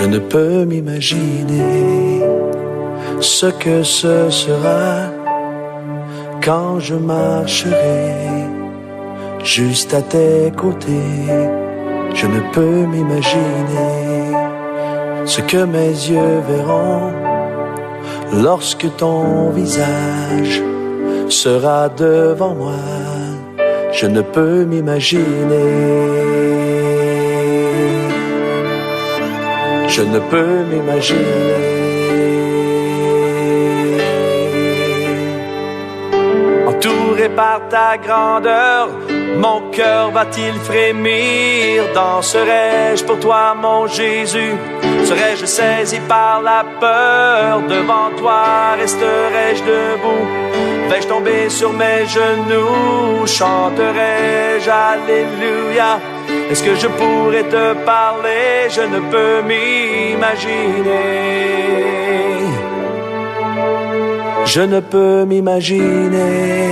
ne peux m'imaginer ce que ce sera quand je marcherai juste à tes côtés. Je ne peux m'imaginer ce que mes yeux verront lorsque ton visage sera devant moi. Je ne peux m'imaginer. Je ne peux m'imaginer. Entouré par ta grandeur, mon cœur va-t-il frémir? Danserai-je pour toi, mon Jésus? Serais-je saisi par la peur? Devant toi resterai-je debout? Vais-je tomber sur mes genoux? Chanterai-je Alléluia? Est-ce que je pourrais te parler? Je ne peux m'imaginer. Je ne peux m'imaginer.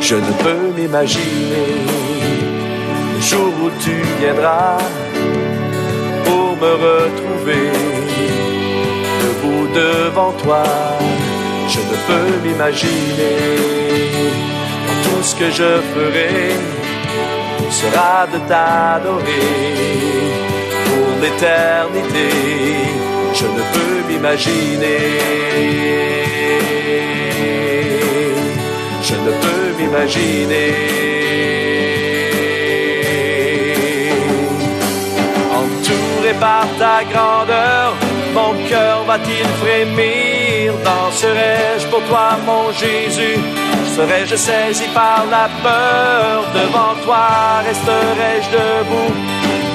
Je ne peux m'imaginer le jour où tu viendras pour me retrouver debout devant toi. Je ne peux m'imaginer. Tout ce que je ferai sera de t'adorer pour l'éternité. Je ne peux m'imaginer. Je ne peux m'imaginer. Entouré par ta grandeur, mon cœur va-t-il frémir? Danserai-je pour toi, mon Jésus? Serais-je saisi par la peur? Devant toi resterai-je debout?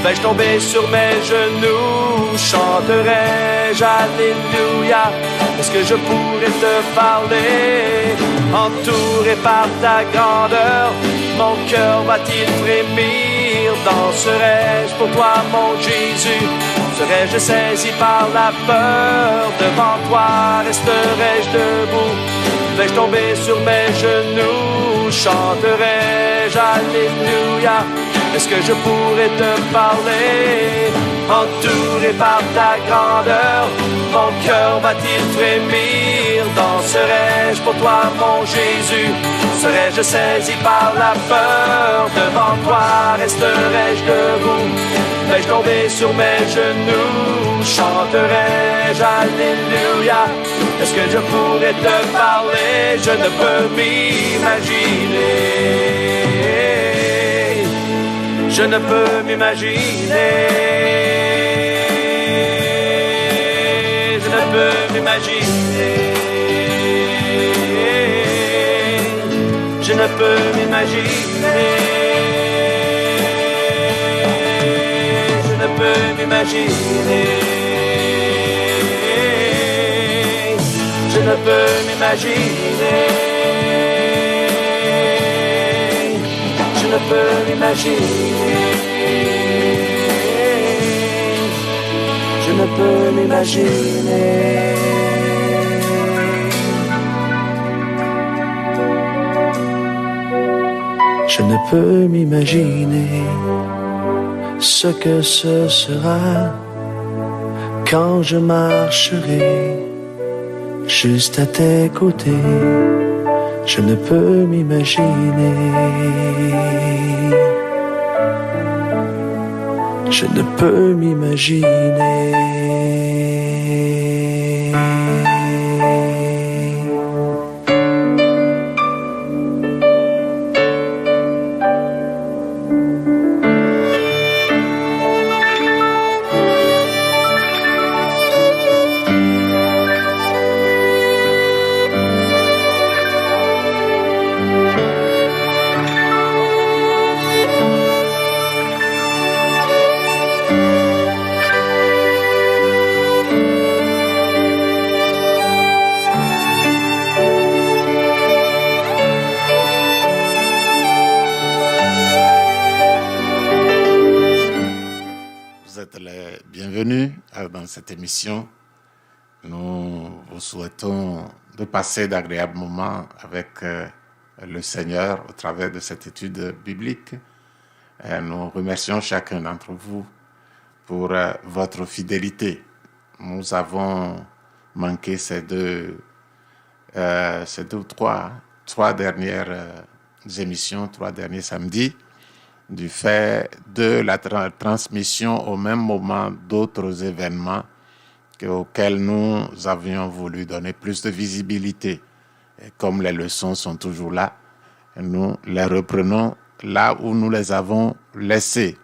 Vais-je tomber sur mes genoux? Chanterai-je Alléluia? Est-ce que je pourrais te parler? Entouré par ta grandeur, mon cœur va-t-il frémir? Danserai-je pour toi, mon Jésus? Serais-je saisi par la peur? Devant toi resterai-je debout? Vais-je tomber sur mes genoux? Chanterai-je Alléluia? Est-ce que je pourrais te parler? Entouré par ta grandeur, mon cœur va-t-il frémir? Danserai-je pour toi, mon Jésus? Serais-je saisi par la peur? Devant toi resterai-je debout? Vais-je tomber sur mes genoux? Chanterai-je Alléluia? Est-ce que je pourrais te parler? Je ne peux m'imaginer. Je ne peux m'imaginer. Je ne peux m'imaginer. Je ne peux m'imaginer. Je ne peux m'imaginer. Je ne peux m'imaginer. Je ne peux m'imaginer. Je ne peux m'imaginer. Je ne peux m'imaginer ce que ce sera quand je marcherai juste à tes côtés. Je ne peux m'imaginer. Je ne peux m'imaginer. Bienvenue dans cette émission. Nous vous souhaitons de passer d'agréables moments avec le Seigneur au travers de cette étude biblique. Nous remercions chacun d'entre vous pour votre fidélité. Nous avons manqué ces trois dernières émissions, 3 derniers samedis, du fait de la transmission au même moment d'autres événements auxquels nous avions voulu donner plus de visibilité. Et comme les leçons sont toujours là, nous les reprenons là où nous les avons laissées.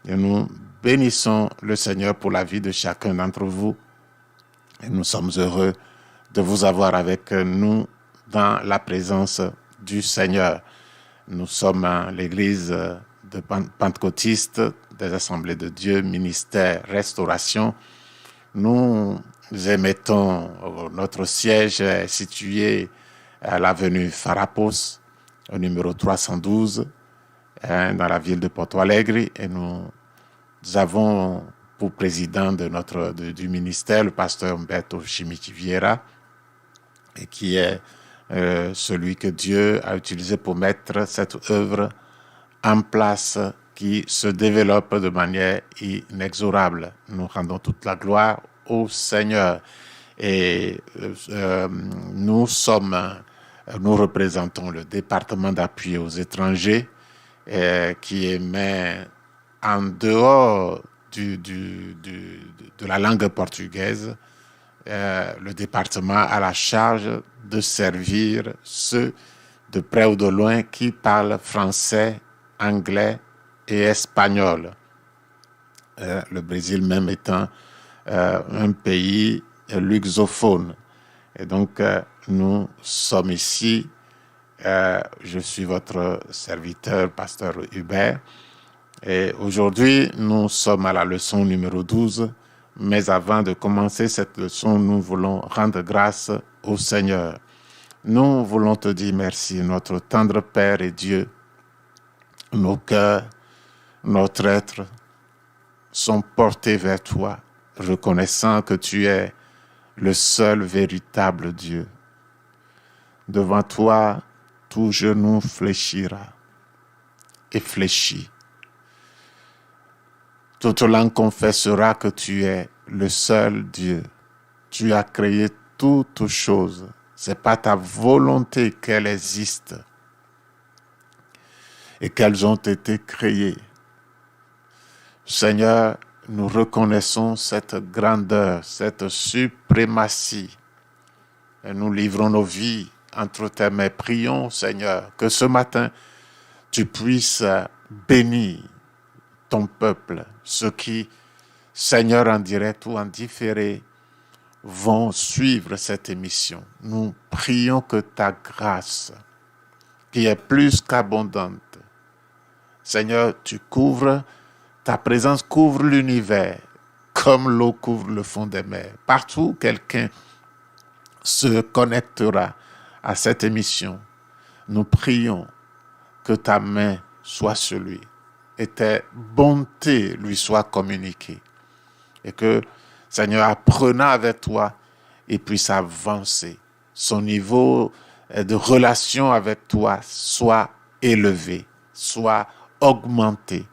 Et nous bénissons le Seigneur pour la vie de chacun d'entre vous. Et nous sommes heureux de vous avoir avec nous dans la présence du Seigneur. Nous sommes l'église de pentecôtistes des Assemblées de Dieu, ministère, restauration. Nous émettons, notre siège est situé à l'avenue Farapos, au numéro 312, dans la ville de Porto Alegre. Et nous avons pour président du ministère le pasteur Humberto Chimichi Vieira, et qui est celui que Dieu a utilisé pour mettre cette œuvre en place qui se développe de manière inexorable. Nous rendons toute la gloire au Seigneur. Et nous représentons le département d'appui aux étrangers qui émet en dehors de la langue portugaise. Le département a la charge de servir ceux de près ou de loin qui parlent français, anglais et espagnol. Le Brésil même étant un pays luxophone. Et donc, nous sommes ici. Je suis votre serviteur, pasteur Hubert. Et aujourd'hui, nous sommes à la leçon numéro 12. Mais avant de commencer cette leçon, nous voulons rendre grâce au Seigneur. Nous voulons te dire merci, notre tendre Père et Dieu. Nos cœurs, notre être sont portés vers toi, reconnaissant que tu es le seul véritable Dieu. Devant toi, tout genou fléchira et fléchit. Toute langue confessera que tu es le seul Dieu. Tu as créé toutes choses. C'est pas ta volonté qu'elles existent et qu'elles ont été créées. Seigneur, nous reconnaissons cette grandeur, cette suprématie. Et nous livrons nos vies entre tes mains. Prions, Seigneur, que ce matin, tu puisses bénir ton peuple, ceux qui, Seigneur, en direct ou en différé, vont suivre cette émission. Nous prions que ta grâce, qui est plus qu'abondante, Seigneur, tu couvres, ta présence couvre l'univers, comme l'eau couvre le fond des mers. Partout où quelqu'un se connectera à cette émission, nous prions que ta main soit sur lui et tes bontés lui soient communiquées. Et que, Seigneur, apprenant avec toi, il puisse avancer. Son niveau de relation avec toi soit élevé, soit augmenté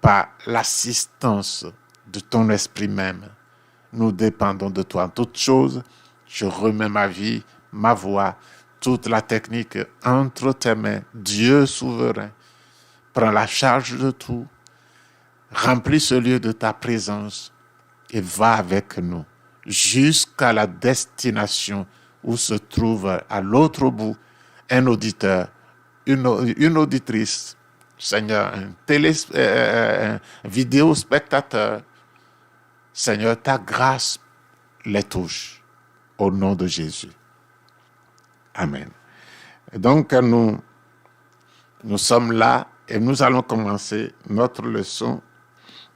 par l'assistance de ton esprit même. Nous dépendons de toi en toutes choses. Je remets ma vie, ma voix, toute la technique entre tes mains. Dieu souverain, prends la charge de tout. Remplis ce lieu de ta présence et va avec nous jusqu'à la destination où se trouve à l'autre bout un auditeur, une auditrice, Seigneur, un vidéo spectateur. Seigneur, ta grâce les touche au nom de Jésus. Amen. Et donc, nous sommes là et nous allons commencer notre leçon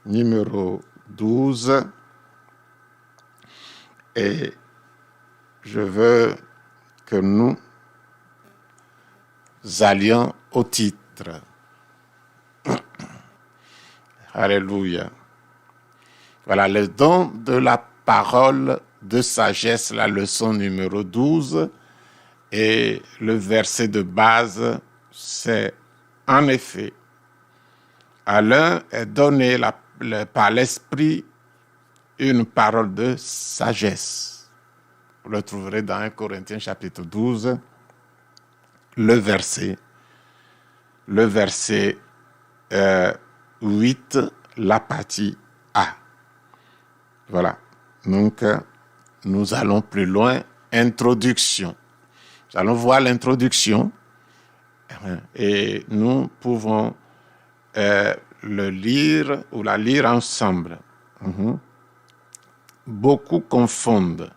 numéro 12. Et je veux que nous allions au titre. Alléluia. Voilà, le don de la parole de sagesse, la leçon numéro 12. Et le verset de base, c'est en effet, À l'un est donnée par l'Esprit une parole de sagesse. Vous le trouverez dans 1 Corinthiens chapitre 12, le verset 8, la partie A. Voilà. Donc, nous allons plus loin. Introduction. Nous allons voir l'introduction et nous pouvons le lire ou la lire ensemble. Beaucoup confondent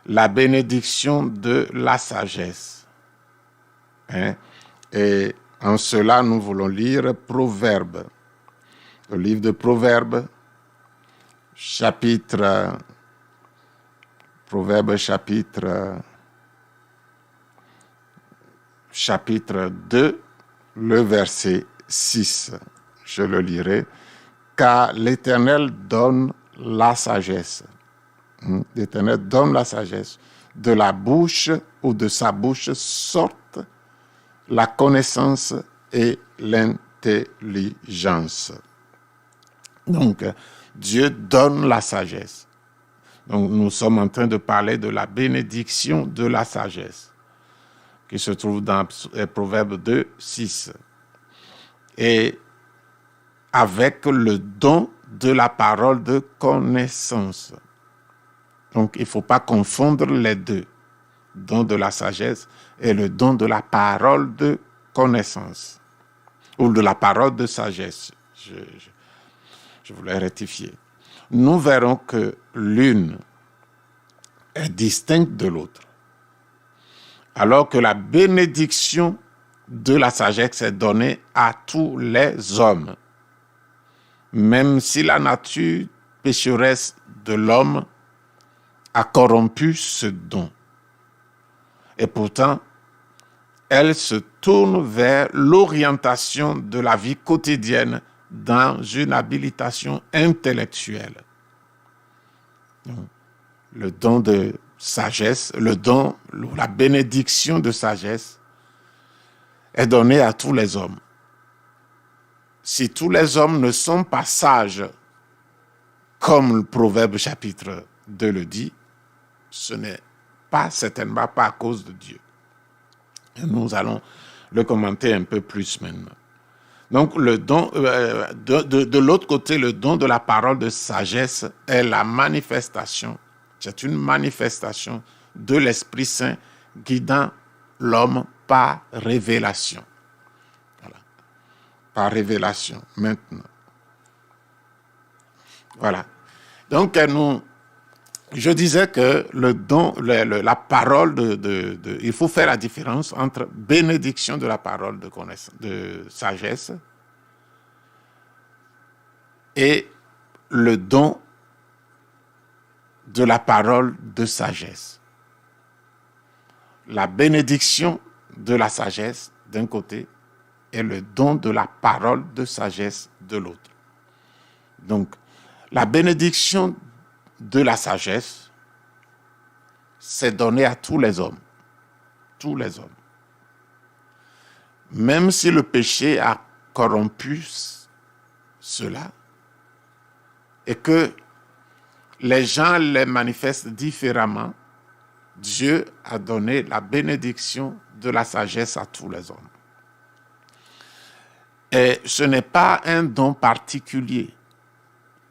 la bénédiction de la sagesse. Et en cela, nous voulons lire Proverbes. Le livre de Proverbes, chapitre 2, le verset 6. Je le lirai. Car l'Éternel donne la sagesse. L'Éternel donne la sagesse. De la bouche ou de sa bouche sortent la connaissance et l'intelligence. Donc, Dieu donne la sagesse. Donc, nous sommes en train de parler de la bénédiction de la sagesse, qui se trouve dans Proverbe 2, 6. Et avec le don de la parole de connaissance. Donc, il ne faut pas confondre les deux, don de la sagesse et le don de la parole de connaissance, ou de la parole de sagesse. Je voulais rectifier. Nous verrons que l'une est distincte de l'autre, alors que la bénédiction de la sagesse est donnée à tous les hommes, même si la nature pécheresse de l'homme a corrompu ce don. Et pourtant, elle se tourne vers l'orientation de la vie quotidienne dans une habilitation intellectuelle. Donc, le don de sagesse, le don, la bénédiction de sagesse est donnée à tous les hommes. Si tous les hommes ne sont pas sages, comme le Proverbe chapitre 2 le dit, ce n'est certainement pas à cause de Dieu. Et nous allons le commenter un peu plus maintenant. Donc, le don, de l'autre côté, le don de la parole de sagesse est la manifestation, c'est une manifestation de l'Esprit Saint guidant l'homme par révélation. Voilà. Par révélation, maintenant. Voilà. Donc, je disais que le don, la parole il faut faire la différence entre bénédiction de la parole de connaissance, de sagesse, et le don de la parole de sagesse. La bénédiction de la sagesse d'un côté et le don de la parole de sagesse de l'autre. Donc, la bénédiction de la sagesse, c'est donné à tous les hommes. Tous les hommes. Même si le péché a corrompu cela et que les gens les manifestent différemment, Dieu a donné la bénédiction de la sagesse à tous les hommes. Et ce n'est pas un don particulier.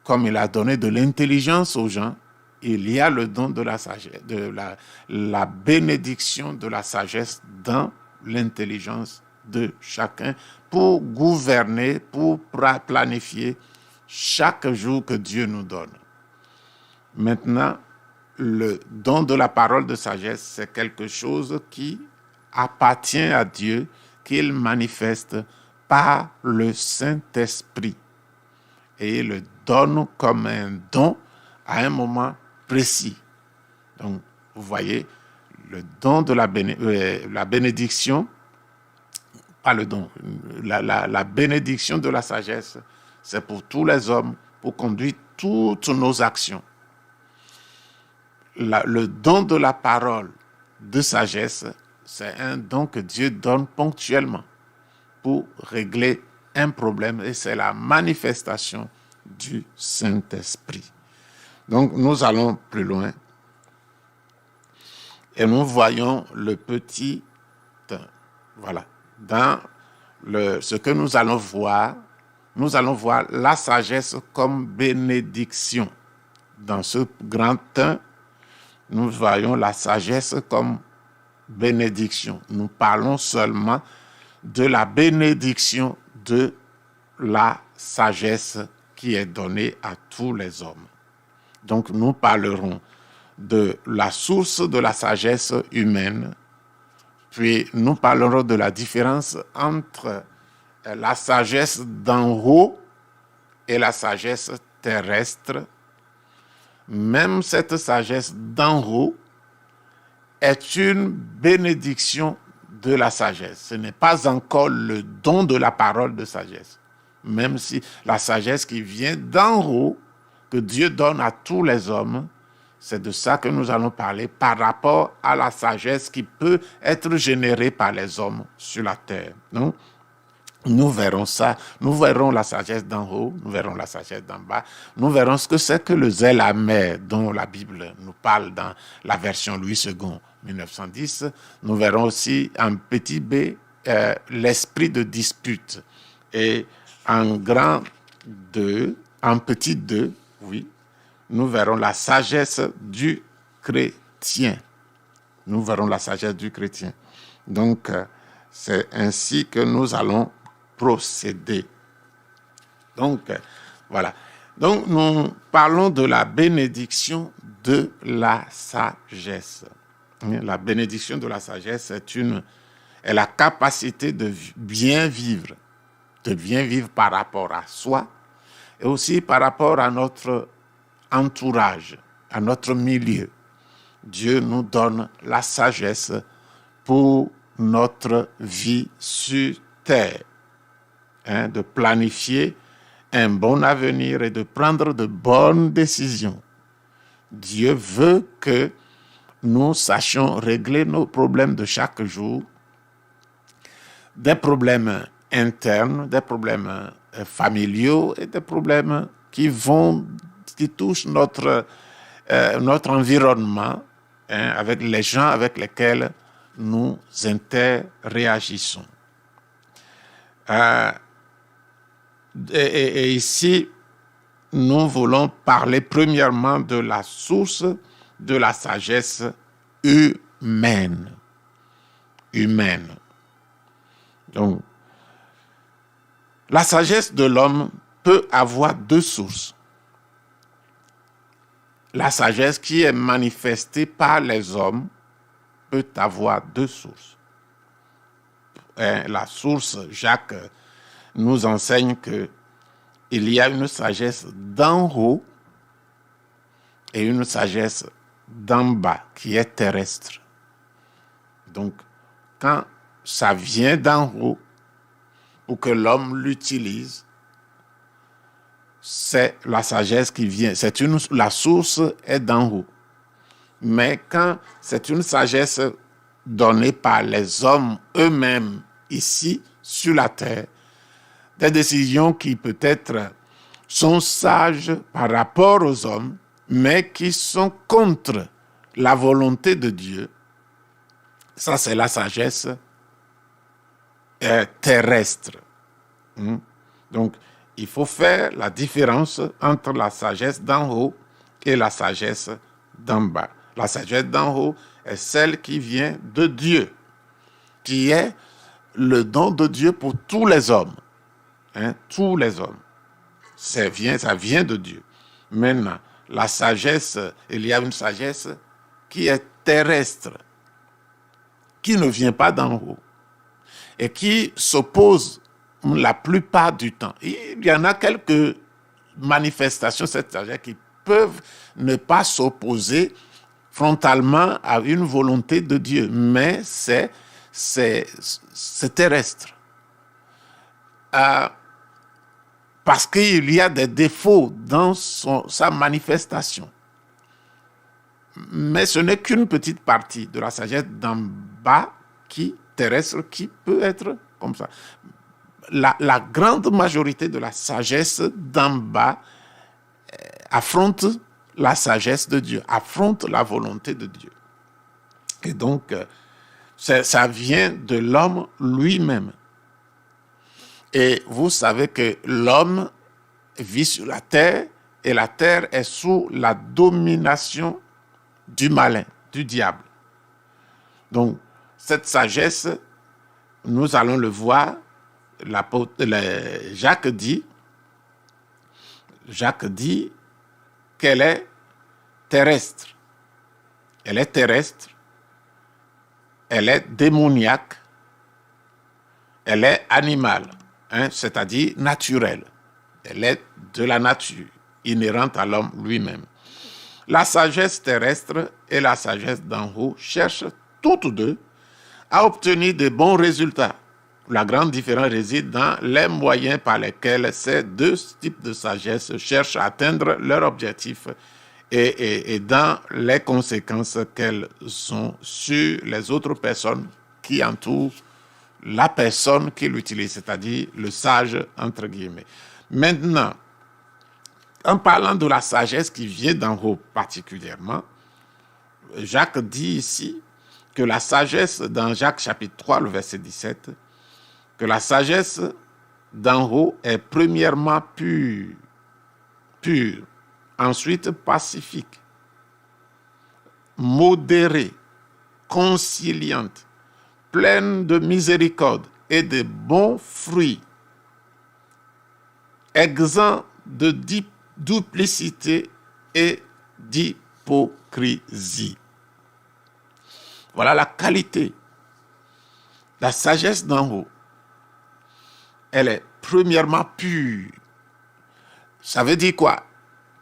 Comme il a donné de l'intelligence aux gens, il y a le don de la sagesse, de la bénédiction de la sagesse dans l'intelligence de chacun pour gouverner, pour planifier chaque jour que Dieu nous donne. Maintenant, le don de la parole de sagesse, c'est quelque chose qui appartient à Dieu, qu'il manifeste par le Saint-Esprit. Et il le donne comme un don à un moment précis. Donc, vous voyez, le don de la bénédiction, pas le don, la bénédiction de la sagesse, c'est pour tous les hommes, pour conduire toutes nos actions. Le don de la parole de sagesse, c'est un don que Dieu donne ponctuellement pour régler un problème et c'est la manifestation du Saint-Esprit. Donc, nous allons plus loin et nous voyons le petit, voilà, dans ce que nous allons voir la sagesse comme bénédiction. Dans ce grand 1, nous voyons la sagesse comme bénédiction. Nous parlons seulement de la bénédiction de la sagesse qui est donnée à tous les hommes. Donc, nous parlerons de la source de la sagesse humaine, puis nous parlerons de la différence entre la sagesse d'en haut et la sagesse terrestre. Même cette sagesse d'en haut est une bénédiction de la sagesse. Ce n'est pas encore le don de la parole de sagesse. Même si la sagesse qui vient d'en haut, que Dieu donne à tous les hommes, c'est de ça que nous allons parler par rapport à la sagesse qui peut être générée par les hommes sur la terre. Donc, nous verrons ça. Nous verrons la sagesse d'en haut, nous verrons la sagesse d'en bas. Nous verrons ce que c'est que le zèle amer dont la Bible nous parle dans la version Louis II 1910. Nous verrons aussi en petit b l'esprit de dispute. Et en grand 2, en petit 2, oui, nous verrons la sagesse du chrétien. Nous verrons la sagesse du chrétien. Donc, c'est ainsi que nous allons procéder. Donc, voilà. Donc, nous parlons de la bénédiction de la sagesse. La bénédiction de la sagesse est la capacité de bien vivre par rapport à soi et aussi par rapport à notre entourage, à notre milieu. Dieu nous donne la sagesse pour notre vie sur terre, de planifier un bon avenir et de prendre de bonnes décisions. Dieu veut que nous sachions régler nos problèmes de chaque jour, des problèmes internes, des problèmes familiaux et des problèmes qui touchent notre environnement, avec les gens avec lesquels nous interréagissons. Et ici, nous voulons parler premièrement de la source de la sagesse humaine. Donc, la sagesse de l'homme peut avoir deux sources. La sagesse qui est manifestée par les hommes peut avoir deux sources. La source, Jacques nous enseigne qu'il y a une sagesse d'en haut et une sagesse d'en bas qui est terrestre. Donc, quand ça vient d'en haut, pour que l'homme l'utilise, c'est la sagesse qui vient. La source est d'en haut. Mais quand c'est une sagesse donnée par les hommes eux-mêmes ici, sur la terre, des décisions qui peut-être sont sages par rapport aux hommes, mais qui sont contre la volonté de Dieu, ça c'est la sagesse terrestre. Donc, il faut faire la différence entre la sagesse d'en haut et la sagesse d'en bas. La sagesse d'en haut est celle qui vient de Dieu, qui est le don de Dieu pour tous les hommes. Tous les hommes. Ça vient de Dieu. Maintenant, la sagesse, il y a une sagesse qui est terrestre, qui ne vient pas d'en haut et qui s'oppose la plupart du temps. Il y en a quelques manifestations, cette sagesse, qui peuvent ne pas s'opposer frontalement à une volonté de Dieu, mais c'est terrestre. Parce qu'il y a des défauts dans sa manifestation. Mais ce n'est qu'une petite partie de la sagesse d'en bas terrestre qui peut être comme ça. la grande majorité de la sagesse d'en bas affronte la sagesse de Dieu, affronte la volonté de Dieu. Et donc, ça vient de l'homme lui-même. Et vous savez que l'homme vit sur la terre et la terre est sous la domination du malin, du diable. Donc, cette sagesse, nous allons le voir, Jacques dit qu'elle est terrestre. Elle est terrestre, elle est démoniaque, elle est animale, c'est-à-dire naturelle. Elle est de la nature, inhérente à l'homme lui-même. La sagesse terrestre et la sagesse d'en haut cherchent toutes deux à obtenir de bons résultats. La grande différence réside dans les moyens par lesquels ces deux types de sagesse cherchent à atteindre leur objectif et dans les conséquences qu'elles ont sur les autres personnes qui entourent la personne qui l'utilise, c'est-à-dire le sage, entre guillemets. Maintenant, en parlant de la sagesse qui vient d'en haut particulièrement, Jacques dit ici que la sagesse, dans Jacques chapitre 3, le verset 17, que la sagesse d'en haut est premièrement pure, ensuite pacifique, modérée, conciliante, pleine de miséricorde et de bons fruits, exempt de duplicité et d'hypocrisie. Voilà la qualité. La sagesse d'en haut, elle est premièrement pure. Ça veut dire quoi?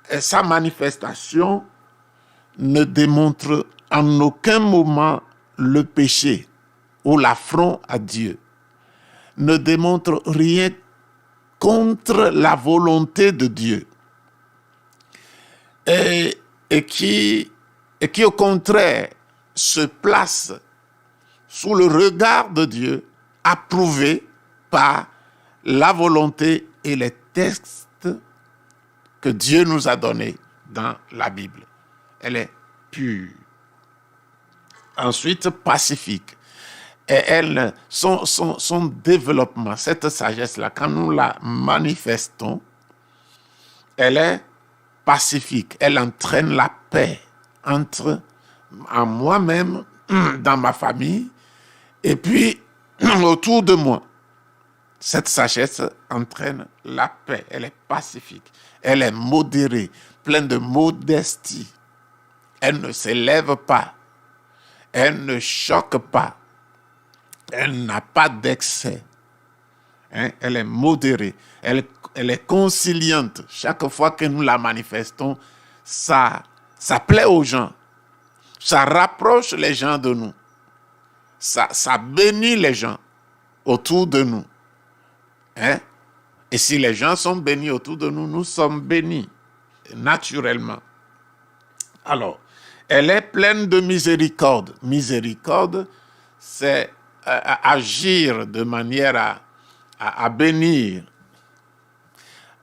Et sa manifestation ne démontre en aucun moment le péché ou l'affront à Dieu. Ne démontre rien contre la volonté de Dieu. Et qui au contraire se place sous le regard de Dieu, approuvé par la volonté et les textes que Dieu nous a donnés dans la Bible. Elle est pure. Ensuite, pacifique. Et son développement, cette sagesse-là, quand nous la manifestons, elle est pacifique. Elle entraîne la paix en moi-même, dans ma famille, et puis autour de moi. Cette sagesse entraîne la paix. Elle est pacifique. Elle est modérée, pleine de modestie. Elle ne s'élève pas. Elle ne choque pas. Elle n'a pas d'excès. Elle est modérée. Elle est conciliante. Chaque fois que nous la manifestons, ça plaît aux gens. Ça rapproche les gens de nous. Ça bénit les gens autour de nous. Et si les gens sont bénis autour de nous, nous sommes bénis naturellement. Alors, elle est pleine de miséricorde. Miséricorde, c'est agir de manière à bénir.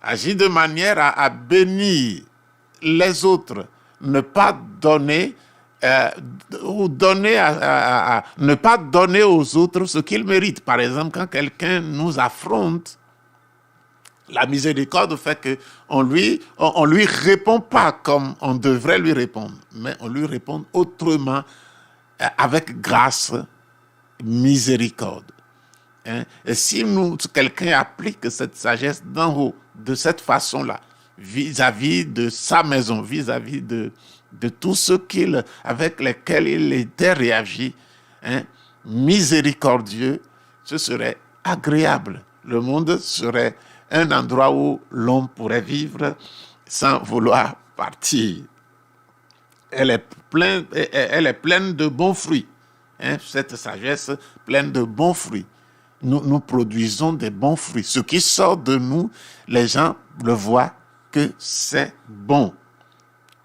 Agir de manière à bénir les autres. Ne pas donner ne pas donner aux autres ce qu'ils méritent. Par exemple, quand quelqu'un nous affronte, la miséricorde fait qu'on lui répond pas comme on devrait lui répondre, mais on lui répond autrement, avec grâce, miséricorde. Et si quelqu'un applique cette sagesse d'en haut de cette façon-là, vis-à-vis de sa maison, vis-à-vis de tous ceux avec lesquels il était réagi, miséricordieux, ce serait agréable. Le monde serait un endroit où l'on pourrait vivre sans vouloir partir. Elle est pleine de bons fruits. Cette sagesse pleine de bons fruits. Nous produisons des bons fruits. Ce qui sort de nous, les gens le voient que c'est bon.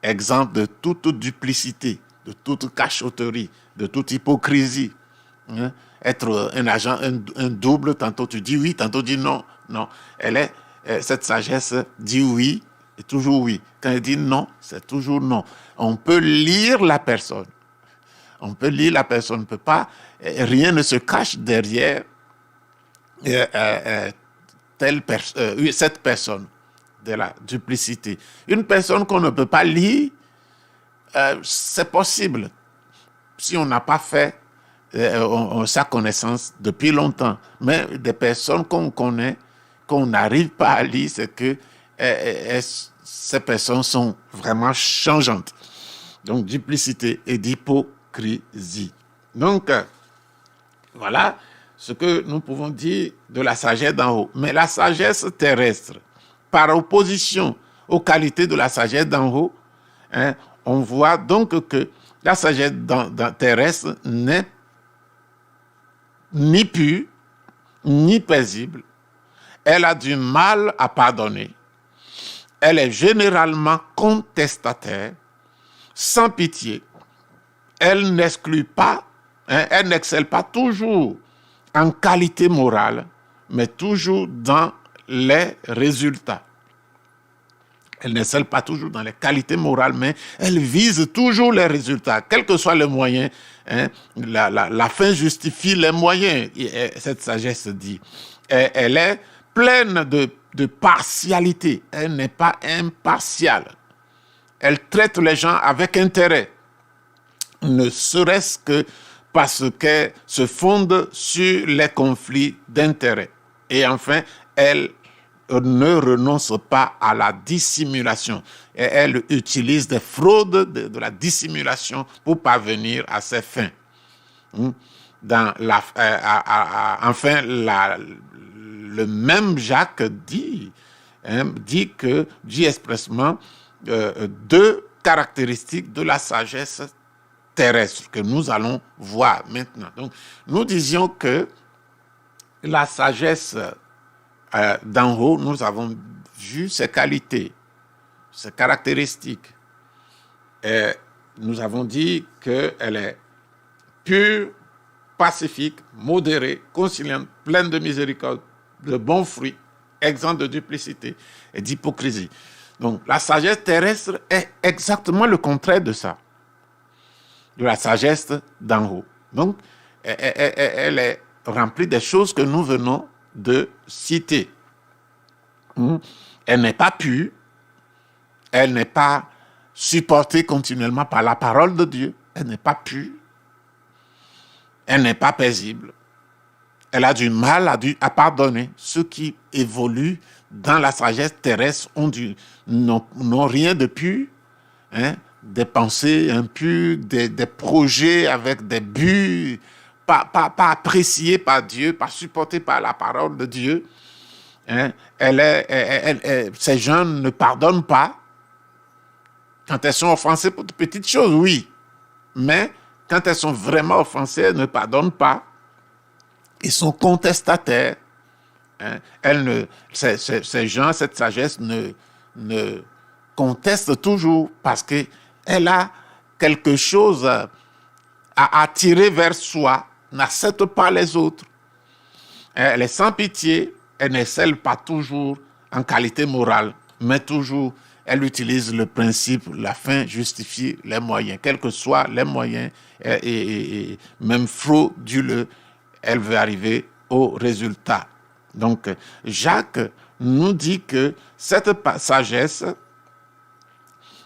Exemple de toute duplicité, de toute cachotterie, de toute hypocrisie, hein, être un agent, un double, tantôt tu dis oui, tantôt tu dis non. Non, cette sagesse dit oui et toujours oui. Quand elle dit non, c'est toujours non. On peut lire la personne. On peut lire la personne, on ne peut pas, rien ne se cache derrière cette personne de la duplicité. Une personne qu'on ne peut pas lire, c'est possible si on n'a pas fait sa connaissance depuis longtemps. Mais des personnes qu'on connaît, qu'on n'arrive pas à lire, c'est que ces personnes sont vraiment changeantes. Donc, duplicité et d'hypocrisie. Donc, voilà ce que nous pouvons dire de la sagesse d'en haut. Mais la sagesse terrestre, par opposition aux qualités de la sagesse d'en haut, hein, on voit donc que la sagesse terrestre n'est ni pure, ni paisible. Elle a du mal à pardonner. Elle est généralement contestataire, sans pitié. Elle n'exclut pas, hein, elle n'excelle pas toujours en qualité morale, mais toujours dans les résultats. Elle n'excelle pas toujours dans les qualités morales, mais elle vise toujours les résultats, quel que soit le moyen. Hein, la fin justifie les moyens, cette sagesse dit. Elle est pleine de partialité. Elle n'est pas impartiale. Elle traite les gens avec intérêt, ne serait-ce que parce qu'elle se fonde sur les conflits d'intérêts. Et enfin, elle ne renonce pas à la dissimulation. Et elle utilise des fraudes, de la dissimulation pour parvenir à ses fins. Enfin, le même Jacques dit expressément deux caractéristiques de la sagesse terrestre que nous allons voir maintenant. Donc, nous disions que la sagesse d'en haut, nous avons vu ses qualités, ses caractéristiques. Et nous avons dit qu'elle est pure, pacifique, modérée, conciliante, pleine de miséricorde, de bons fruits, exempte de duplicité et d'hypocrisie. Donc, la sagesse terrestre est exactement le contraire de ça, de la sagesse d'en haut. Donc, elle est remplie des choses que nous venons de citer. Elle n'est pas pure, elle n'est pas supportée continuellement par la parole de Dieu, elle n'est pas pure, elle n'est pas paisible, elle a du mal à pardonner. Ceux qui évoluent dans la sagesse terrestre n'ont rien de pur, hein, des pensées impures, des projets avec des buts, pas appréciés par Dieu, pas supportés par la parole de Dieu. Hein, ces gens ne pardonnent pas. Quand elles sont offensées pour de petites choses, oui. Mais quand elles sont vraiment offensées, elles ne pardonnent pas. Ils sont contestataires. Hein, ces gens, cette sagesse ne conteste toujours parce qu'elle a quelque chose à attirer vers soi, n'accepte pas les autres. Elle est sans pitié, elle n'excelle pas toujours en qualité morale, mais toujours elle utilise le principe, la fin justifie les moyens, quels que soient les moyens, et même frauduleux, elle veut arriver au résultat. Donc, Jacques nous dit que cette sagesse,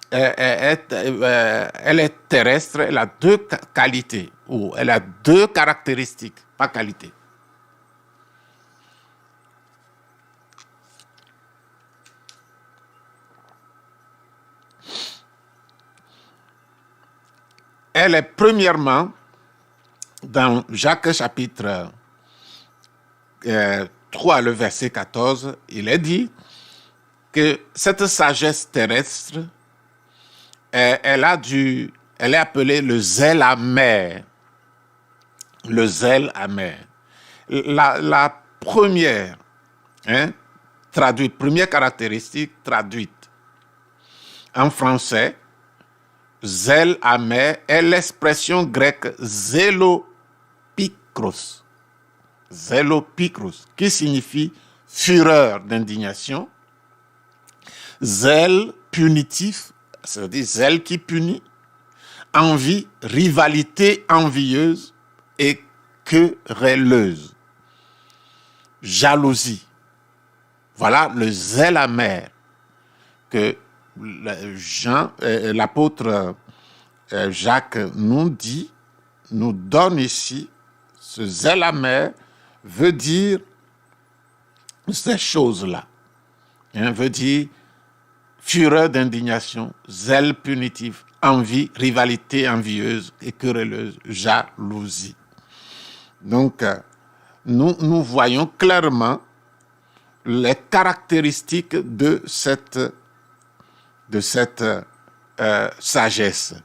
elle est terrestre, elle a deux qualités, ou elle a deux caractéristiques, pas qualité. Elle est premièrement, dans Jacques chapitre 3, le verset 14, il est dit que cette sagesse terrestre, elle est appelée le zèle amer. Le zèle amer. La première, première caractéristique traduite en français, zèle amer, est l'expression grecque zélopikos. zélopikros. Zélopikros, qui signifie fureur d'indignation, zèle punitif, c'est-à-dire zèle qui punit, envie, rivalité envieuse et querelleuse, jalousie. Voilà le zèle amer que l'apôtre Jacques nous dit, nous donne ici. Ce zèle amer veut dire ces choses-là. Veut dire fureur d'indignation, zèle punitif, envie, rivalité envieuse et querelleuse, jalousie. Donc, nous voyons clairement les caractéristiques de cette sagesse.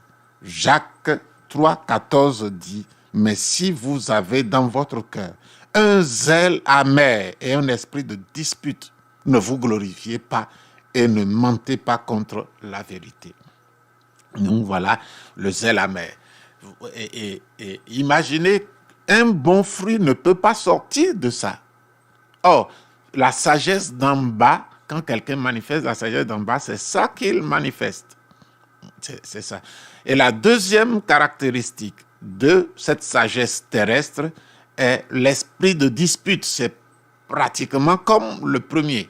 Jacques 3,14 dit « Mais si vous avez dans votre cœur un zèle amer et un esprit de dispute, ne vous glorifiez pas et ne mentez pas contre la vérité. » Donc voilà le zèle amer. Et imaginez, un bon fruit ne peut pas sortir de ça. Or, la sagesse d'en bas, quand quelqu'un manifeste la sagesse d'en bas, c'est ça qu'il manifeste. C'est ça. Et la deuxième caractéristique de cette sagesse terrestre est l'esprit de dispute. C'est pratiquement comme le premier.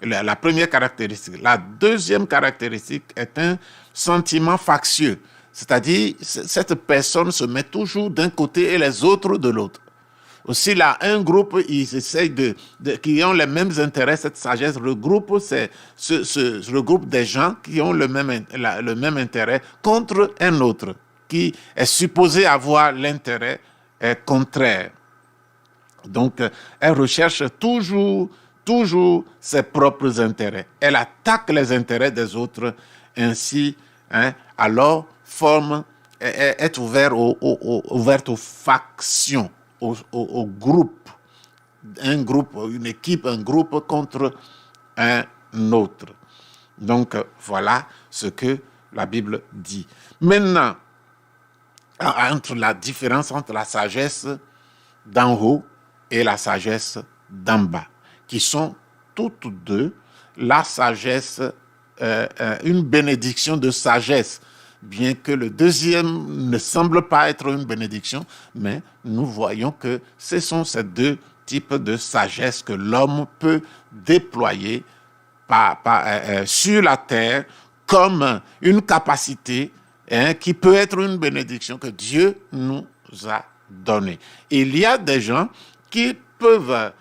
La première caractéristique. La deuxième caractéristique est un sentiment factieux. C'est-à-dire, cette personne se met toujours d'un côté et les autres de l'autre. Aussi, là, un groupe, ils essayent qui ont les mêmes intérêts. Cette sagesse regroupe regroupe des gens qui ont le même intérêt contre un autre, qui est supposé avoir l'intérêt contraire. Donc, elle recherche toujours ses propres intérêts. Elle attaque les intérêts des autres, ainsi, alors est ouverte aux factions. Au groupe, une équipe, un groupe contre un autre. Donc, voilà ce que la Bible dit. Maintenant, la différence entre la sagesse d'en haut et la sagesse d'en bas, qui sont toutes deux la sagesse, une bénédiction de sagesse, bien que le deuxième ne semble pas être une bénédiction, mais nous voyons que ce sont ces deux types de sagesse que l'homme peut déployer sur la terre comme une capacité qui peut être une bénédiction que Dieu nous a donnée. Il y a des gens qui peuvent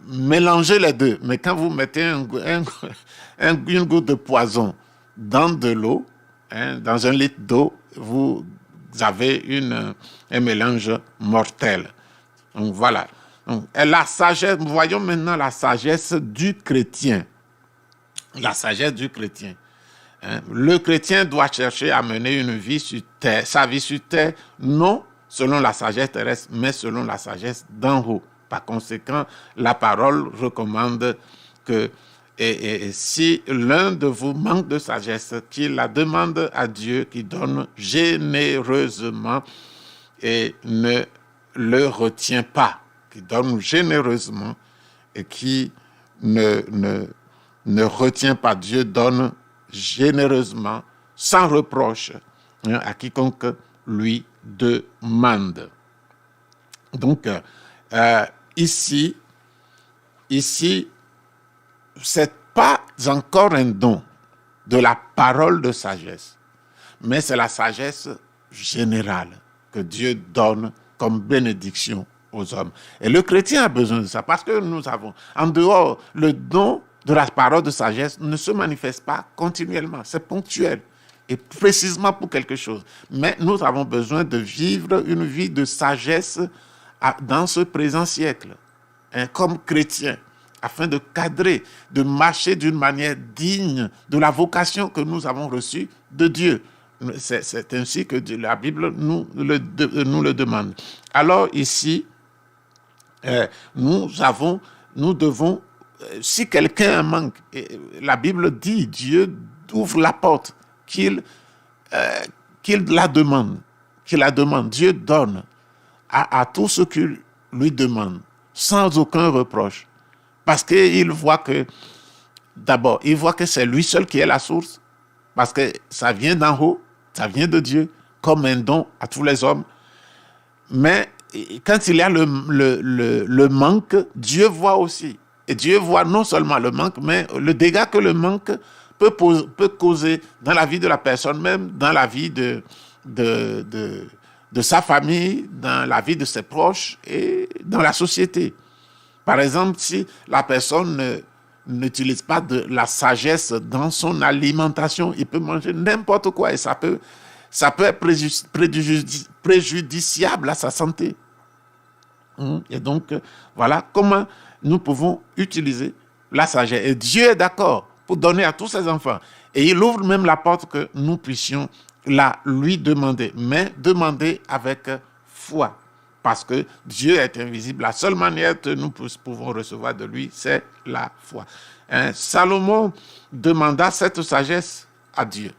mélanger les deux, mais quand vous mettez une goutte de poison dans de l'eau, dans un litre d'eau, vous avez un mélange mortel. Donc voilà. Donc, la sagesse, nous voyons maintenant la sagesse du chrétien. La sagesse du chrétien. Le chrétien doit chercher à mener une vie sur terre, sa vie sur terre, non selon la sagesse terrestre, mais selon la sagesse d'en haut. Par conséquent, la parole recommande que et si l'un de vous manque de sagesse, qu'il la demande à Dieu qui donne généreusement et ne le retient pas, qui donne généreusement et qui ne retient pas. Dieu donne généreusement, sans reproche, à quiconque lui demande. Donc, ici, c'est pas encore un don de la parole de sagesse, mais c'est la sagesse générale que Dieu donne comme bénédiction aux hommes. Et le chrétien a besoin de ça, parce que nous avons, en dehors, le don de la parole de sagesse ne se manifeste pas continuellement, c'est ponctuel, et précisément pour quelque chose. Mais nous avons besoin de vivre une vie de sagesse dans ce présent siècle, comme chrétiens, afin de cadrer, de marcher d'une manière digne de la vocation que nous avons reçue de Dieu. C'est ainsi que la Bible nous le demande. Alors ici, nous devons, si quelqu'un manque, la Bible dit, Dieu ouvre la porte, qu'il la demande, Dieu donne à tout ce qu'il lui demande, sans aucun reproche. Parce qu'il voit que, d'abord, il voit que c'est lui seul qui est la source, parce que ça vient d'en haut, ça vient de Dieu, comme un don à tous les hommes. Mais quand il y a le manque, Dieu voit aussi. Et Dieu voit non seulement le manque, mais le dégât que le manque peut causer dans la vie de la personne, même dans la vie de sa famille, dans la vie de ses proches et dans la société. Par exemple, si la personne n'utilise pas de la sagesse dans son alimentation, il peut manger n'importe quoi et ça peut être préjudiciable à sa santé. Et donc, voilà comment nous pouvons utiliser la sagesse. Et Dieu est d'accord pour donner à tous ses enfants. Et il ouvre même la porte que nous puissions la lui demander, mais demander avec foi. Parce que Dieu est invisible. La seule manière que nous pouvons recevoir de lui, c'est la foi. Salomon demanda cette sagesse à Dieu.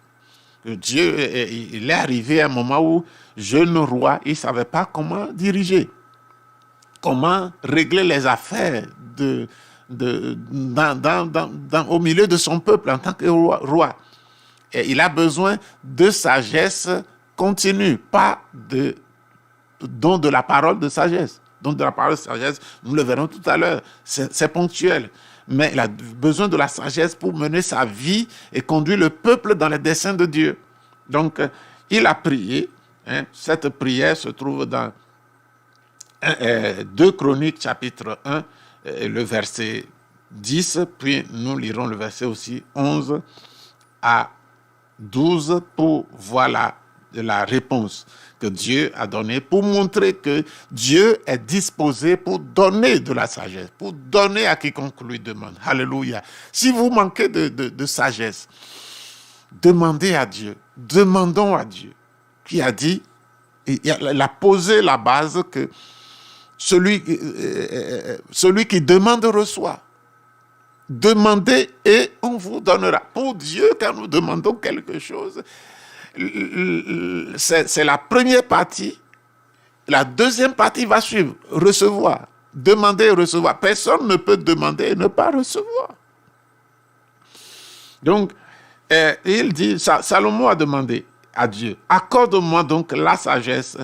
Dieu, il est arrivé à un moment où, jeune roi, il ne savait pas comment diriger, comment régler les affaires au milieu de son peuple en tant que roi. Et il a besoin de sagesse continue, pas de don de la parole de sagesse. Don de la parole de sagesse, nous le verrons tout à l'heure, c'est ponctuel. Mais il a besoin de la sagesse pour mener sa vie et conduire le peuple dans les desseins de Dieu. Donc, il a prié. Cette prière se trouve dans 2 Chroniques, chapitre 1, le verset 10. Puis, nous lirons le verset aussi 11 à 12 pour voir la réponse que Dieu a donnée, pour montrer que Dieu est disposé pour donner de la sagesse, pour donner à quiconque lui demande. Alléluia. Si vous manquez de sagesse, demandez à Dieu, demandons à Dieu, qui a dit, il a posé la base que celui qui demande reçoit. Demandez et on vous donnera. Pour Dieu, quand nous demandons quelque chose, c'est la première partie. La deuxième partie va suivre, recevoir. Demander et recevoir. Personne ne peut demander et ne pas recevoir. Donc, il dit, Salomon a demandé à Dieu, accorde-moi donc la sagesse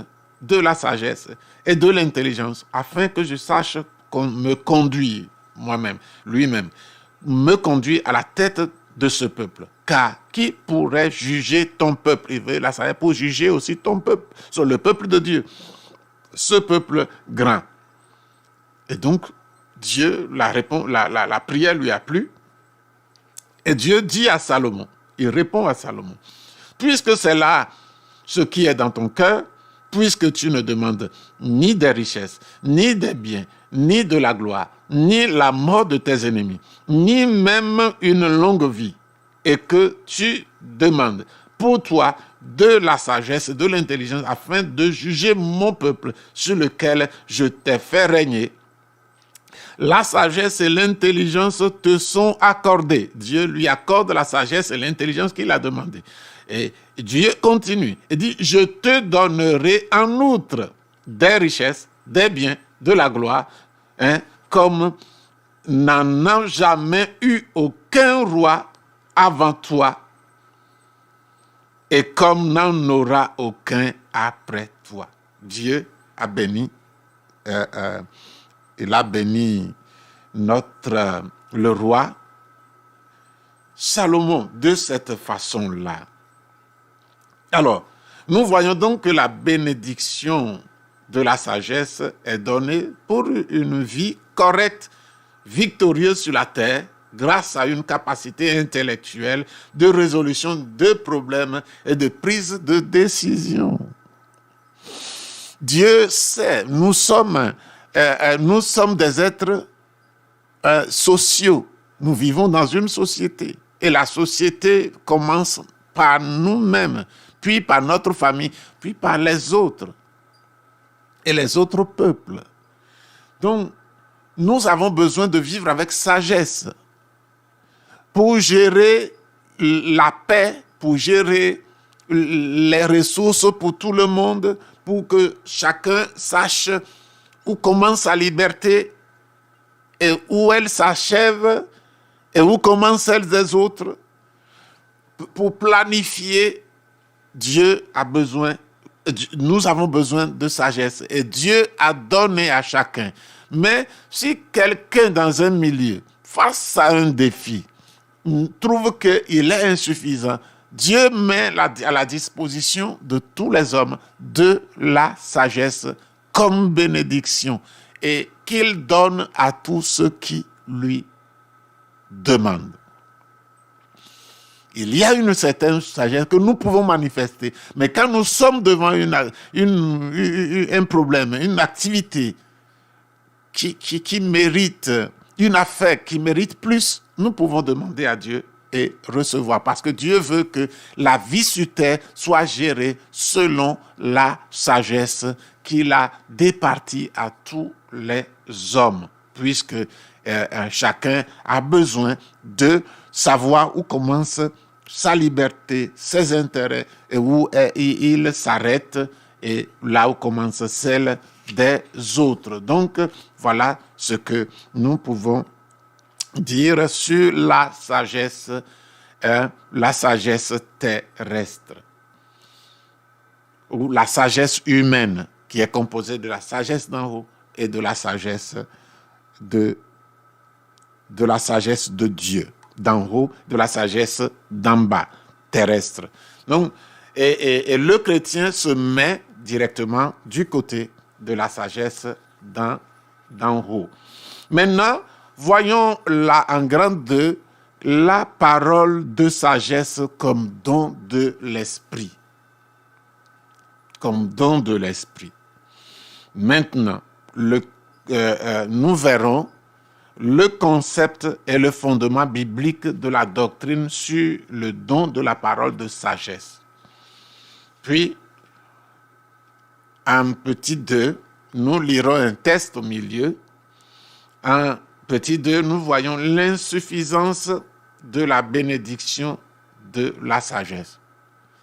et de l'intelligence, afin que je sache me conduire moi-même, lui-même, me conduire à la tête de ce peuple. Car qui pourrait juger ton peuple? Il veut la sagesse pour juger aussi ton peuple, sur le peuple de Dieu, ce peuple grand. Et donc, Dieu, la prière lui a plu. Et Dieu dit à Salomon, il répond à Salomon, puisque c'est là ce qui est dans ton cœur, puisque tu ne demandes ni des richesses, ni des biens, ni de la gloire, ni la mort de tes ennemis, ni même une longue vie, et que tu demandes pour toi de la sagesse, de l'intelligence, afin de juger mon peuple sur lequel je t'ai fait régner. La sagesse et l'intelligence te sont accordées. Dieu lui accorde la sagesse et l'intelligence qu'il a demandé. Et Dieu continue et dit, je te donnerai en outre des richesses, des biens, de la gloire, comme n'en a jamais eu aucun roi avant toi et comme n'en aura aucun après toi. Dieu a béni, il a béni le roi Salomon de cette façon-là. Alors, nous voyons donc que la bénédiction de la sagesse est donnée pour une vie correcte, victorieuse sur la terre, grâce à une capacité intellectuelle de résolution de problèmes et de prise de décision. Dieu sait, nous sommes des êtres sociaux. Nous vivons dans une société. Et la société commence par nous-mêmes, puis par notre famille, puis par les autres. Et les autres peuples. Donc, nous avons besoin de vivre avec sagesse pour gérer la paix, pour gérer les ressources pour tout le monde, pour que chacun sache où commence sa liberté et où elle s'achève et où commencent celles des autres. Pour planifier, nous avons besoin de sagesse et Dieu a donné à chacun. Mais si quelqu'un dans un milieu, face à un défi, trouve qu'il est insuffisant, Dieu met à la disposition de tous les hommes de la sagesse comme bénédiction et qu'il donne à tous ceux qui lui demandent. Il y a une certaine sagesse que nous pouvons manifester, mais quand nous sommes devant un problème, une activité qui mérite, une affaire qui mérite plus, nous pouvons demander à Dieu et recevoir. Parce que Dieu veut que la vie sur terre soit gérée selon la sagesse qu'il a départie à tous les hommes. Puisque chacun a besoin de savoir où commence sa liberté, ses intérêts, et où il s'arrête, et là où commence celle des autres. Donc, voilà ce que nous pouvons dire sur la sagesse terrestre, ou la sagesse humaine, qui est composée de la sagesse d'en haut et de la sagesse de Dieu d'en haut, de la sagesse d'en bas, terrestre. Donc, et le chrétien se met directement du côté de la sagesse d'en haut. Maintenant, voyons là en grand 2 la parole de sagesse comme don de l'esprit. Comme don de l'esprit. Maintenant, nous verrons le concept et le fondement biblique de la doctrine sur le don de la parole de sagesse. Puis, en petit 2, nous lirons un texte au milieu. En petit 2, nous voyons l'insuffisance de la bénédiction de la sagesse.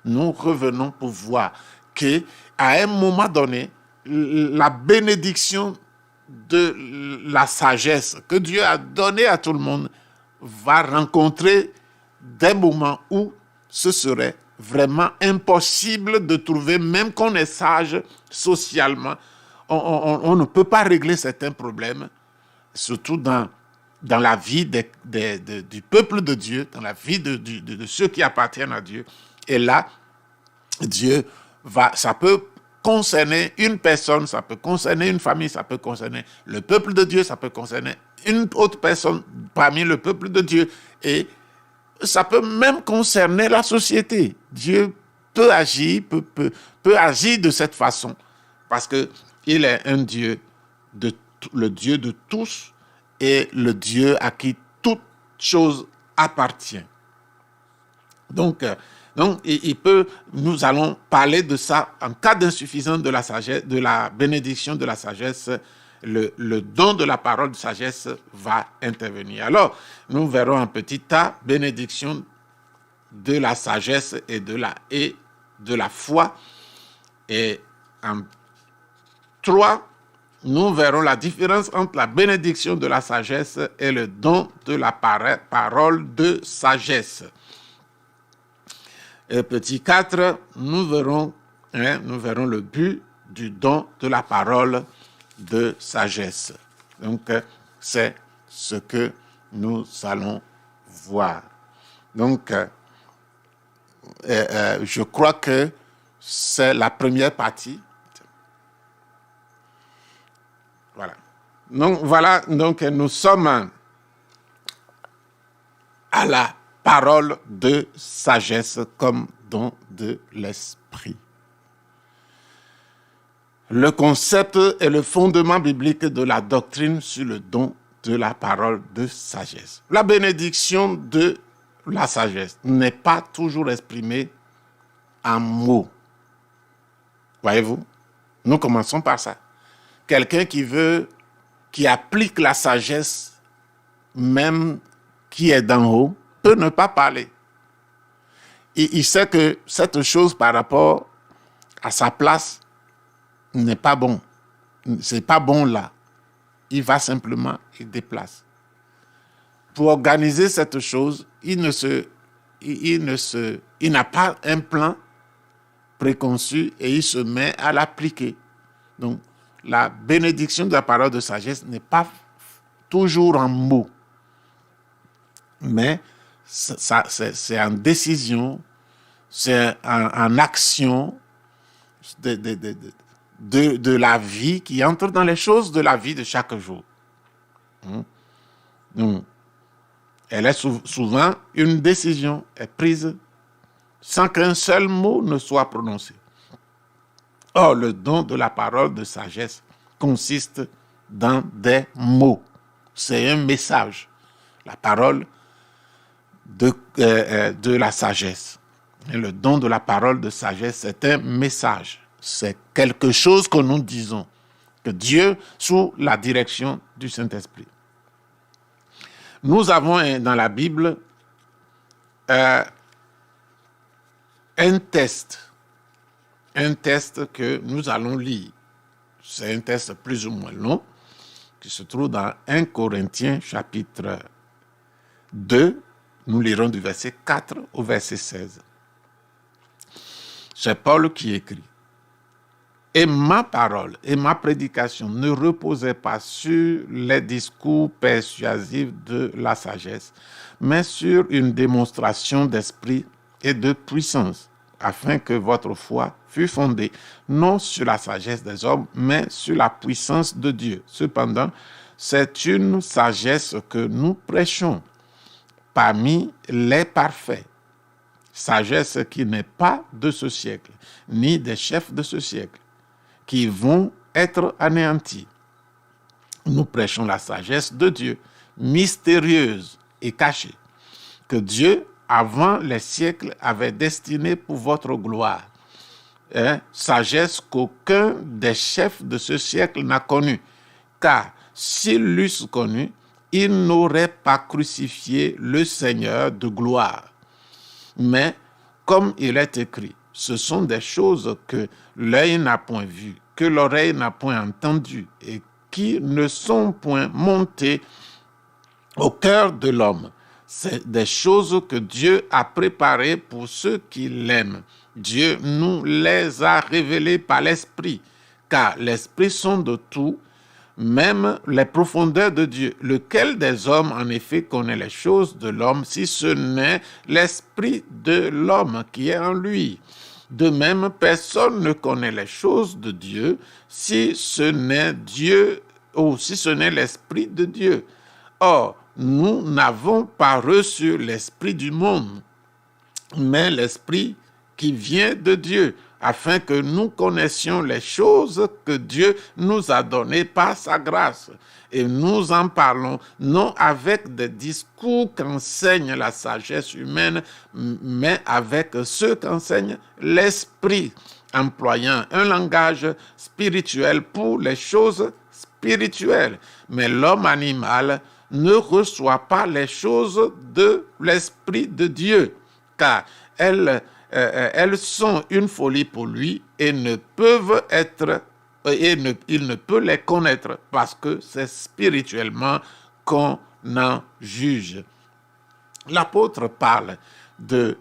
Nous revenons pour voir qu'à un moment donné, la bénédiction de la sagesse que Dieu a donnée à tout le monde va rencontrer des moments où ce serait vraiment impossible de trouver, même qu'on est sage socialement, on ne peut pas régler certains problèmes, surtout dans la vie du peuple de Dieu, dans la vie de ceux qui appartiennent à Dieu. Et là, ça peut concerner une personne, ça peut concerner une famille, ça peut concerner le peuple de Dieu, ça peut concerner une autre personne parmi le peuple de Dieu, et ça peut même concerner la société. Dieu peut agir de cette façon, parce qu'il est un Dieu, le Dieu de tous, et le Dieu à qui toute chose appartient. Donc, nous allons parler de ça en cas d'insuffisance de la sagesse, de la bénédiction de la sagesse. Le don de la parole de sagesse va intervenir. Alors, nous verrons en petit A, bénédiction de la sagesse et de la foi. Et en 3, nous verrons la différence entre la bénédiction de la sagesse et le don de la parole de sagesse. Et petit 4, nous verrons le but du don de la parole de sagesse. Donc, c'est ce que nous allons voir. Donc, je crois que c'est la première partie. Voilà. Donc, nous sommes à la parole de sagesse comme don de l'esprit. Le concept et le fondement biblique de la doctrine sur le don de la parole de sagesse. La bénédiction de la sagesse n'est pas toujours exprimée en mots. Voyez-vous? Nous commençons par ça. Quelqu'un qui applique la sagesse, même qui est d'en haut, peut ne pas parler. Il sait que cette chose par rapport à sa place n'est pas bon. C'est pas bon là. Il va simplement, il déplace. Pour organiser cette chose, il n'a pas un plan préconçu et il se met à l'appliquer. Donc, la bénédiction de la parole de sagesse n'est pas toujours en mots, mais c'est en décision, c'est en action de la vie qui entre dans les choses de la vie de chaque jour. Donc, elle est souvent une décision est prise sans qu'un seul mot ne soit prononcé. Or, le don de la parole de sagesse consiste dans des mots. C'est un message. La parole de la sagesse. Et le don de la parole de sagesse, c'est un message. C'est quelque chose que nous disons. Que Dieu, sous la direction du Saint-Esprit. Nous avons dans la Bible un test que nous allons lire. C'est un test plus ou moins long qui se trouve dans 1 Corinthiens chapitre 2. Nous lirons du verset 4 au verset 16. C'est Paul qui écrit. Et ma parole et ma prédication ne reposaient pas sur les discours persuasifs de la sagesse, mais sur une démonstration d'esprit et de puissance, afin que votre foi fût fondée non sur la sagesse des hommes, mais sur la puissance de Dieu. Cependant, c'est une sagesse que nous prêchons parmi les parfaits. Sagesse qui n'est pas de ce siècle, ni des chefs de ce siècle, qui vont être anéantis. Nous prêchons la sagesse de Dieu, mystérieuse et cachée, que Dieu, avant les siècles, avait destinée pour votre gloire. Sagesse qu'aucun des chefs de ce siècle n'a connue, car s'ils l'eussent connue, ils n'auraient pas crucifié le Seigneur de gloire. Mais, comme il est écrit, ce sont des choses que l'œil n'a point vues, que l'oreille n'a point entendues et qui ne sont point montées au cœur de l'homme. C'est des choses que Dieu a préparées pour ceux qui l'aiment. Dieu nous les a révélées par l'Esprit, car l'Esprit sonde tout, même les profondeurs de Dieu. Lequel des hommes, en effet, connaît les choses de l'homme, si ce n'est l'Esprit de l'homme qui est en lui? De même, personne ne connaît les choses de Dieu, si ce n'est Dieu, ou si ce n'est l'Esprit de Dieu. Or, nous n'avons pas reçu l'Esprit du monde, mais l'Esprit qui vient de Dieu, afin que nous connaissions les choses que Dieu nous a données par sa grâce. Et nous en parlons non avec des discours qu'enseigne la sagesse humaine, mais avec ceux qu'enseigne l'Esprit, employant un langage spirituel pour les choses spirituelles. Mais l'homme animal ne reçoit pas les choses de l'Esprit de Dieu, car elles sont une folie pour lui et ne peuvent être il ne peut les connaître parce que c'est spirituellement qu'on en juge. L'apôtre parle de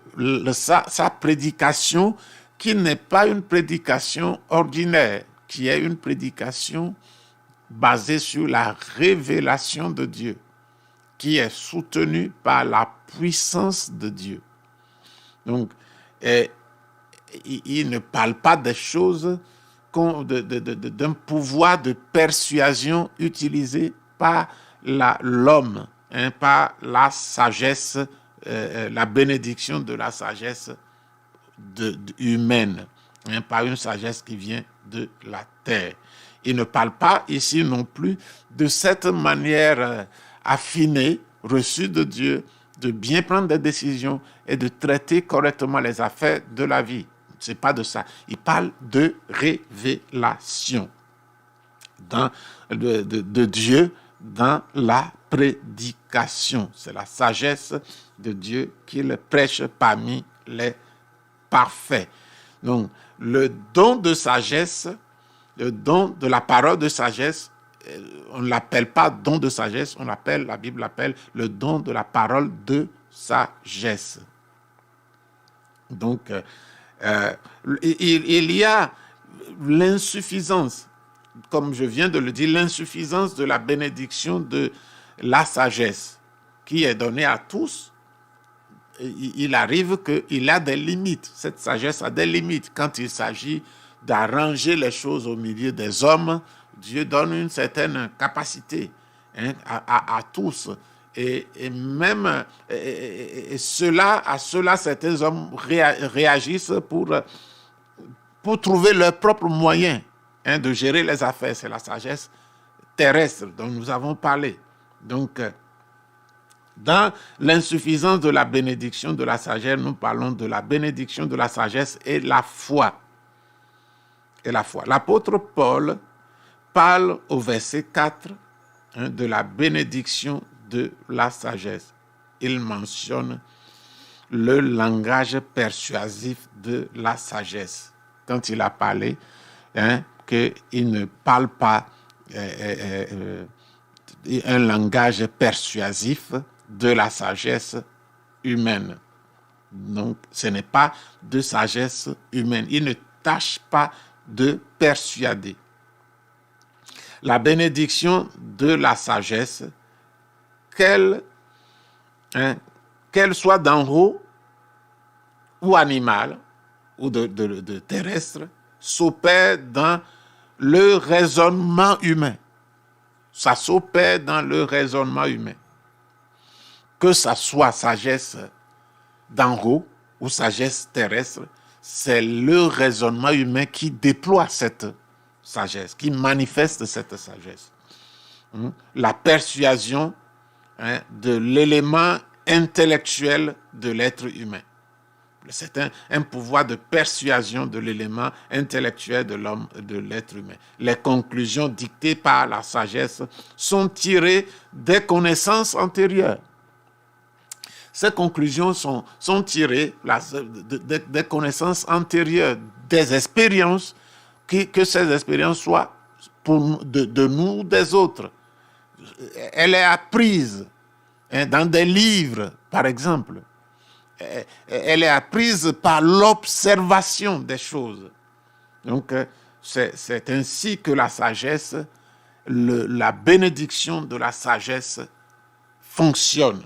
sa prédication qui n'est pas une prédication ordinaire, qui est une prédication basée sur la révélation de Dieu, qui est soutenue par la puissance de Dieu. Donc, il ne parle pas des choses d'un pouvoir de persuasion utilisé par l'homme, par la sagesse, la bénédiction de la sagesse humaine, par une sagesse qui vient de la terre. Il ne parle pas ici non plus de cette manière affinée, reçue de Dieu, de bien prendre des décisions et de traiter correctement les affaires de la vie. C'est pas de ça. Il parle de révélation de Dieu dans la prédication. C'est la sagesse de Dieu qu'il prêche parmi les parfaits. Donc, le don de sagesse le don de la parole de sagesse, on ne l'appelle pas don de sagesse, la Bible l'appelle le don de la parole de sagesse. Donc, il y a l'insuffisance, comme je viens de le dire, l'insuffisance de la bénédiction de la sagesse qui est donnée à tous. Il arrive qu'il a des limites. Cette sagesse a des limites. Quand il s'agit d'arranger les choses au milieu des hommes, Dieu donne une certaine capacité à tous. Et même à cela, certains hommes réagissent pour trouver leurs propres moyens de gérer les affaires. C'est la sagesse terrestre dont nous avons parlé. Donc, dans l'insuffisance de la bénédiction de la sagesse, nous parlons de la bénédiction de la sagesse et la foi. L'apôtre Paul parle au verset 4 de la bénédiction de la sagesse. Il mentionne le langage persuasif de la sagesse. Quand il a parlé qu'il ne parle pas un langage persuasif de la sagesse humaine. Donc, ce n'est pas de sagesse humaine. Il ne tâche pas de persuader. La bénédiction de la sagesse, qu'elle soit d'en haut ou animale ou de terrestre, s'opère dans le raisonnement humain. Ça s'opère dans le raisonnement humain. Que ça soit sagesse d'en haut ou sagesse terrestre, c'est le raisonnement humain qui déploie cette sagesse, qui manifeste cette sagesse. La persuasion de l'élément intellectuel de l'être humain. C'est un pouvoir de persuasion de l'élément intellectuel de l'être humain. Les conclusions dictées par la sagesse sont tirées des connaissances antérieures. Ces conclusions sont tirées des connaissances antérieures, des expériences, que ces expériences soient de nous ou des autres. Elle est apprise dans des livres, par exemple. Elle est apprise par l'observation des choses. Donc, c'est ainsi que la sagesse, la bénédiction de la sagesse fonctionne.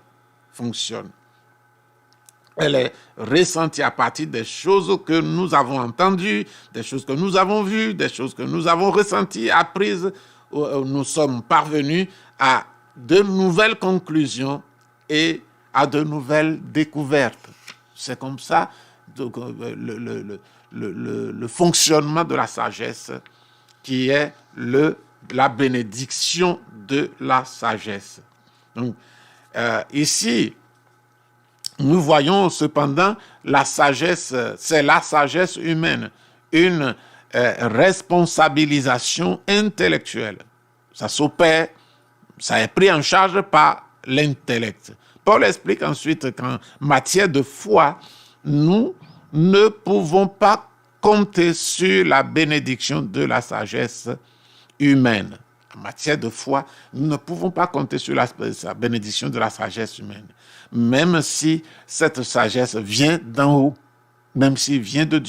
Elle est ressentie à partir des choses que nous avons entendues, des choses que nous avons vues, des choses que nous avons ressenties, apprises. Nous sommes parvenus à de nouvelles conclusions et à de nouvelles découvertes. C'est comme ça donc, le fonctionnement de la sagesse qui est la bénédiction de la sagesse. Donc, ici, nous voyons cependant la sagesse, c'est la sagesse humaine, une responsabilisation intellectuelle. Ça s'opère, ça est pris en charge par l'intellect. Paul explique ensuite qu'en matière de foi, nous ne pouvons pas compter sur la bénédiction de la sagesse humaine. En matière de foi, nous ne pouvons pas compter sur la bénédiction de la sagesse humaine. Même si cette sagesse vient d'en haut, même si elle vient de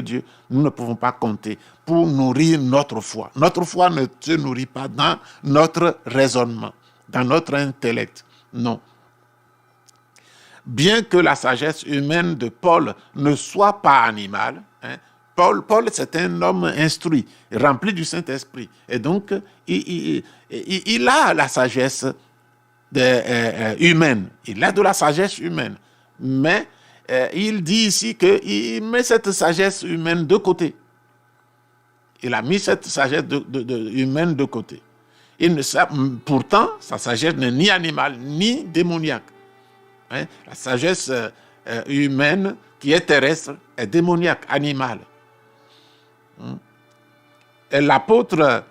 Dieu, nous ne pouvons pas compter pour nourrir notre foi. Notre foi ne se nourrit pas dans notre raisonnement, dans notre intellect. Non. Bien que la sagesse humaine de Paul ne soit pas animale, Paul, c'est un homme instruit, rempli du Saint-Esprit. Et donc, il a la sagesse humaine. Il a de la sagesse humaine. Mais il dit ici qu'il met cette sagesse humaine de côté. Il a mis cette sagesse humaine de côté. Pourtant, sa sagesse n'est ni animale, ni démoniaque. La sagesse humaine qui est terrestre est démoniaque, animale. Et l'apôtre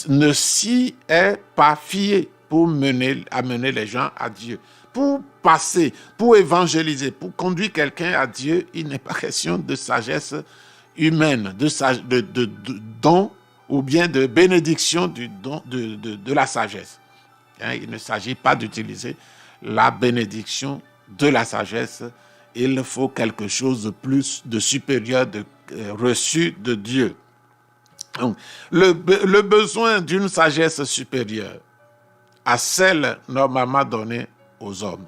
ne s'y est pas fié pour amener les gens à Dieu. Pour passer, pour évangéliser, pour conduire quelqu'un à Dieu, il n'est pas question de sagesse humaine, de don ou bien de bénédiction du don, de la sagesse. Il ne s'agit pas d'utiliser la bénédiction de la sagesse. Il faut quelque chose de plus, de supérieur, reçu de Dieu. Donc, le besoin d'une sagesse supérieure à celle normalement donnée aux hommes.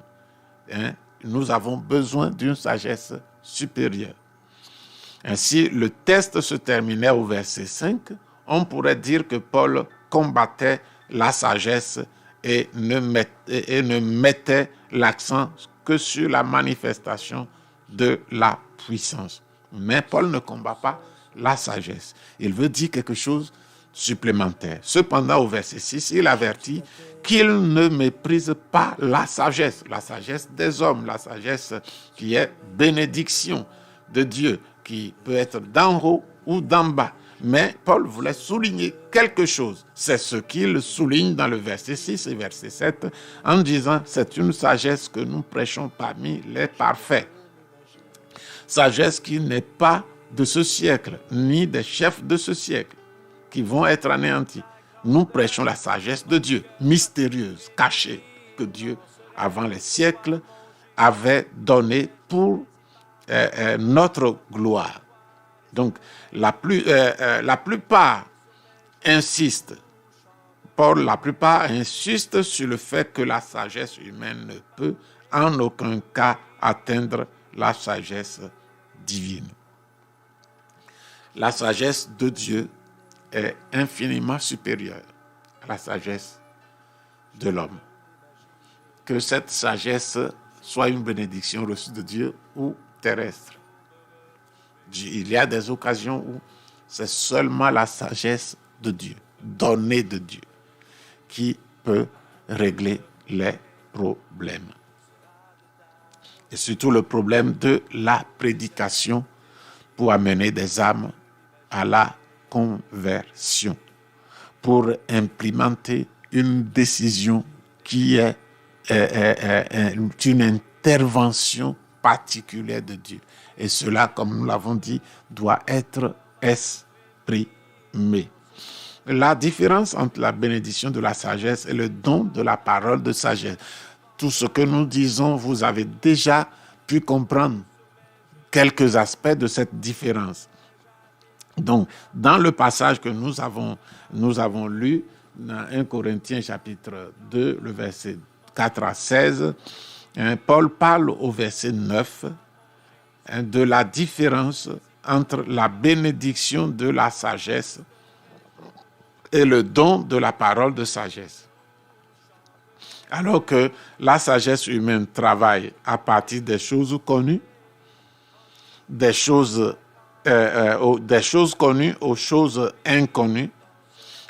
Nous avons besoin d'une sagesse supérieure. Ainsi, le texte se terminait au verset 5. On pourrait dire que Paul combattait la sagesse et ne mettait l'accent que sur la manifestation de la puissance. Mais Paul ne combat pas la sagesse. Il veut dire quelque chose supplémentaire. Cependant, au verset 6, il avertit qu'il ne méprise pas la sagesse des hommes, la sagesse qui est bénédiction de Dieu, qui peut être d'en haut ou d'en bas. Mais Paul voulait souligner quelque chose. C'est ce qu'il souligne dans le verset 6 et verset 7 en disant « C'est une sagesse que nous prêchons parmi les parfaits. » Sagesse qui n'est pas de ce siècle, ni des chefs de ce siècle, qui vont être anéantis. Nous prêchons la sagesse de Dieu, mystérieuse, cachée, que Dieu, avant les siècles, avait donnée pour notre gloire. Donc, la plupart insistent sur le fait que la sagesse humaine ne peut en aucun cas atteindre la sagesse divine. La sagesse de Dieu est infiniment supérieure à la sagesse de l'homme. Que cette sagesse soit une bénédiction reçue de Dieu ou terrestre. Il y a des occasions où c'est seulement la sagesse de Dieu, donnée de Dieu, qui peut régler les problèmes. Et surtout le problème de la prédication pour amener des âmes à la conversion, pour implémenter une décision qui est une intervention particulière de Dieu. Et cela, comme nous l'avons dit, doit être exprimé. La différence entre la bénédiction de la sagesse et le don de la parole de sagesse. Tout ce que nous disons, vous avez déjà pu comprendre quelques aspects de cette différence. Donc, dans le passage que nous avons lu, dans 1 Corinthiens chapitre 2, le verset 4 à 16, Paul parle au verset 9 de la différence entre la bénédiction de la sagesse et le don de la parole de sagesse. Alors que la sagesse humaine travaille à partir des choses connues, des choses connues aux choses inconnues,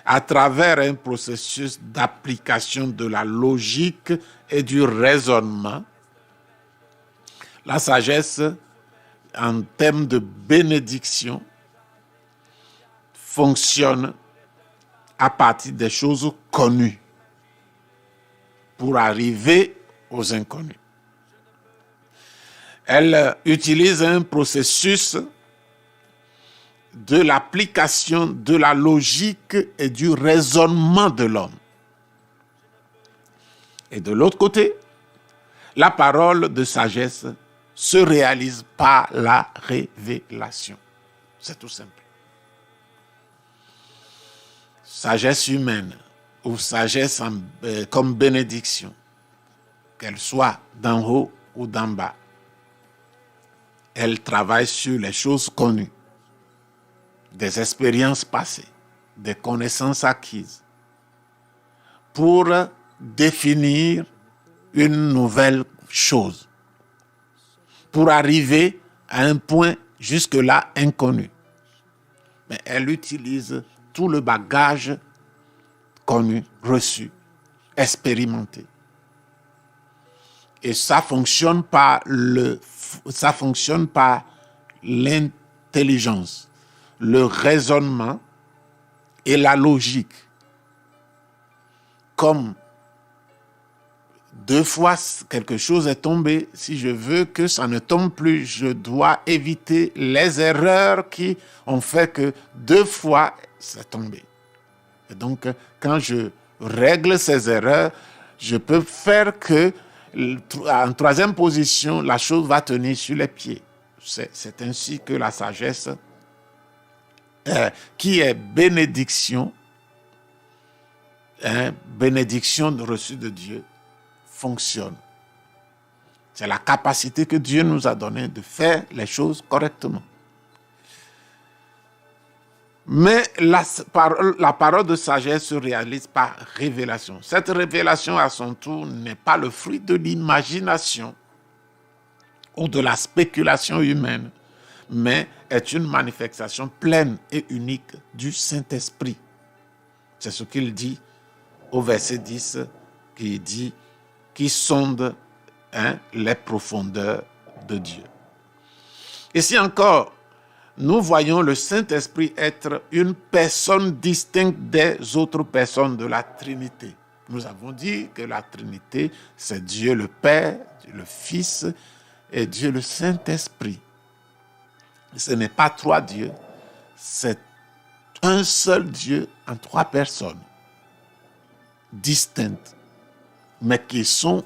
à travers un processus d'application de la logique et du raisonnement. La sagesse, en termes de bénédiction, fonctionne à partir des choses connues pour arriver aux inconnus. Elle utilise un processus de l'application de la logique et du raisonnement de l'homme. Et de l'autre côté, la parole de sagesse se réalise par la révélation. C'est tout simple. Sagesse humaine ou sagesse comme bénédiction, qu'elle soit d'en haut ou d'en bas, elle travaille sur les choses connues, des expériences passées, des connaissances acquises, pour définir une nouvelle chose, pour arriver à un point jusque-là inconnu. Mais elle utilise tout le bagage connu, reçu, expérimenté. Et ça fonctionne par l'intelligence, le raisonnement et la logique, comme 2 fois quelque chose est tombé. Si je veux que ça ne tombe plus, je dois éviter les erreurs qui ont fait que 2 fois c'est tombé. Et donc, quand je règle ces erreurs, je peux faire que, en 3e position, la chose va tenir sur les pieds. C'est ainsi que la sagesse, qui est bénédiction, bénédiction reçue de Dieu, fonctionne. C'est la capacité que Dieu nous a donnée de faire les choses correctement. Mais la parole de sagesse se réalise par révélation. Cette révélation, à son tour, n'est pas le fruit de l'imagination ou de la spéculation humaine, mais est une manifestation pleine et unique du Saint-Esprit. C'est ce qu'il dit au verset 10, qui dit « qui sonde les profondeurs de Dieu ». Ici encore, nous voyons le Saint-Esprit être une personne distincte des autres personnes de la Trinité. Nous avons dit que la Trinité, c'est Dieu le Père, Dieu le Fils et Dieu le Saint-Esprit. Ce n'est pas 3 dieux, c'est un seul Dieu en 3 personnes distinctes, mais qui sont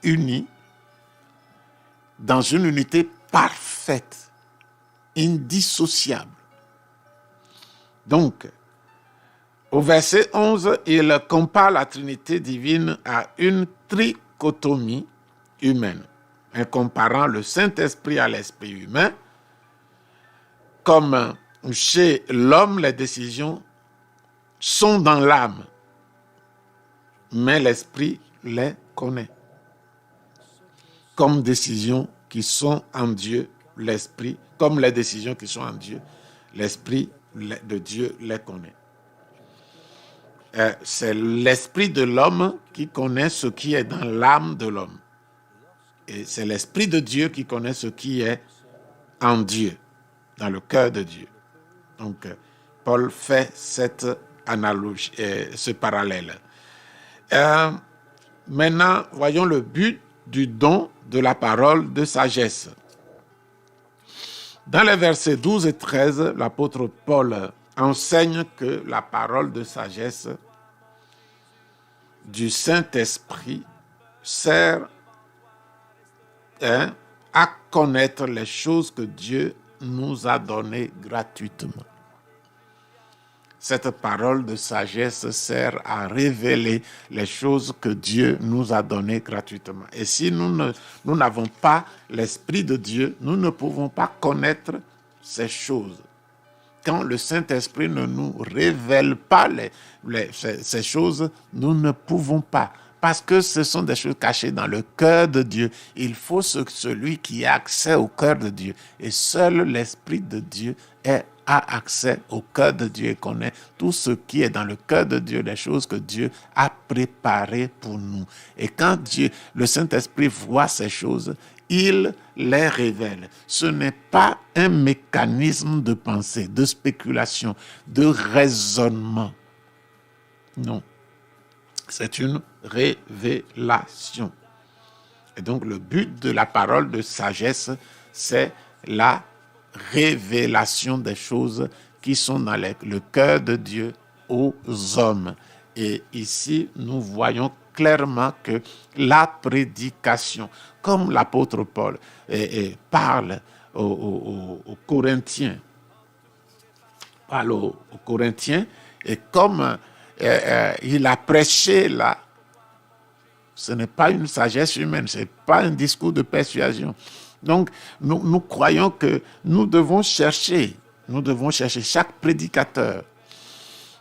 unis dans une unité parfaite, indissociable. Donc, au verset 11, il compare la Trinité divine à une trichotomie humaine, en comparant le Saint-Esprit à l'esprit humain. Comme chez l'homme, les décisions sont dans l'âme, mais l'esprit les connaît. Comme décisions qui sont en Dieu, l'esprit, comme les décisions qui sont en Dieu, l'esprit de Dieu les connaît. C'est l'esprit de l'homme qui connaît ce qui est dans l'âme de l'homme. Et c'est l'esprit de Dieu qui connaît ce qui est en Dieu, dans le cœur de Dieu. Donc, Paul fait cette analogie, ce parallèle. Maintenant, voyons le but du don de la parole de sagesse. Dans les versets 12 et 13, l'apôtre Paul enseigne que la parole de sagesse du Saint-Esprit sert à connaître les choses que Dieu nous a données gratuitement. Cette parole de sagesse sert à révéler les choses que Dieu nous a données gratuitement. Et si nous n'avons pas l'Esprit de Dieu, nous ne pouvons pas connaître ces choses. Quand le Saint-Esprit ne nous révèle pas ces choses, nous ne pouvons pas. Parce que ce sont des choses cachées dans le cœur de Dieu. Il faut celui qui a accès au cœur de Dieu. Et seul l'Esprit de Dieu a accès au cœur de Dieu et connaît tout ce qui est dans le cœur de Dieu, les choses que Dieu a préparées pour nous. Et quand le Saint-Esprit voit ces choses, il les révèle. Ce n'est pas un mécanisme de pensée, de spéculation, de raisonnement. Non. C'est une révélation. Et donc, le but de la parole de sagesse, c'est la révélation des choses qui sont dans le cœur de Dieu aux hommes. Et ici, nous voyons clairement que la prédication, comme l'apôtre Paul parle aux Corinthiens, et comme il a prêché là, ce n'est pas une sagesse humaine, ce n'est pas un discours de persuasion. Donc, nous croyons que nous devons chercher chaque prédicateur,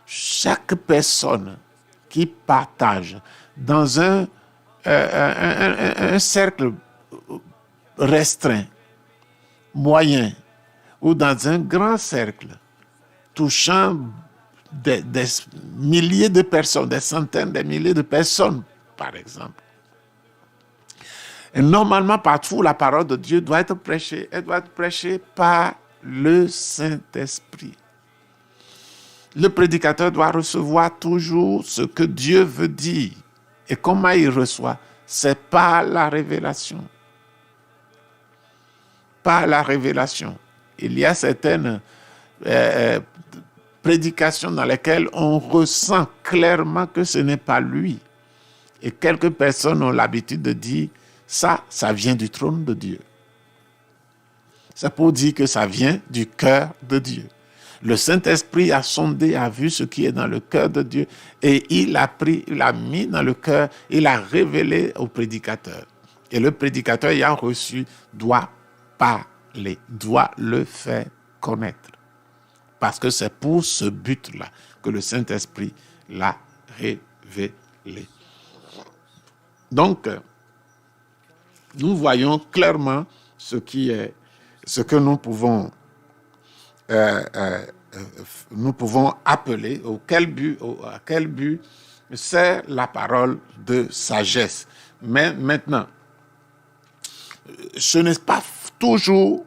chaque personne qui partage dans un cercle restreint, moyen, ou dans un grand cercle, touchant des milliers de personnes, des centaines de milliers de personnes, par exemple. Et normalement, partout, la parole de Dieu doit être prêchée. Elle doit être prêchée par le Saint-Esprit. Le prédicateur doit recevoir toujours ce que Dieu veut dire. Et comment il reçoit? c'est par la révélation. Par la révélation. Il y a certaines prédications dans lesquelles on ressent clairement que ce n'est pas lui. Et quelques personnes ont l'habitude de dire ça vient du trône de Dieu. C'est pour dire que ça vient du cœur de Dieu. Le Saint-Esprit a sondé, a vu ce qui est dans le cœur de Dieu et il l'a mis dans le cœur, il l'a révélé au prédicateur. Et le prédicateur ayant reçu doit parler, doit le faire connaître. Parce que c'est pour ce but-là que le Saint-Esprit l'a révélé. Donc, nous voyons clairement ce que nous pouvons appeler, à quel but c'est la parole de sagesse. Mais maintenant, ce n'est pas toujours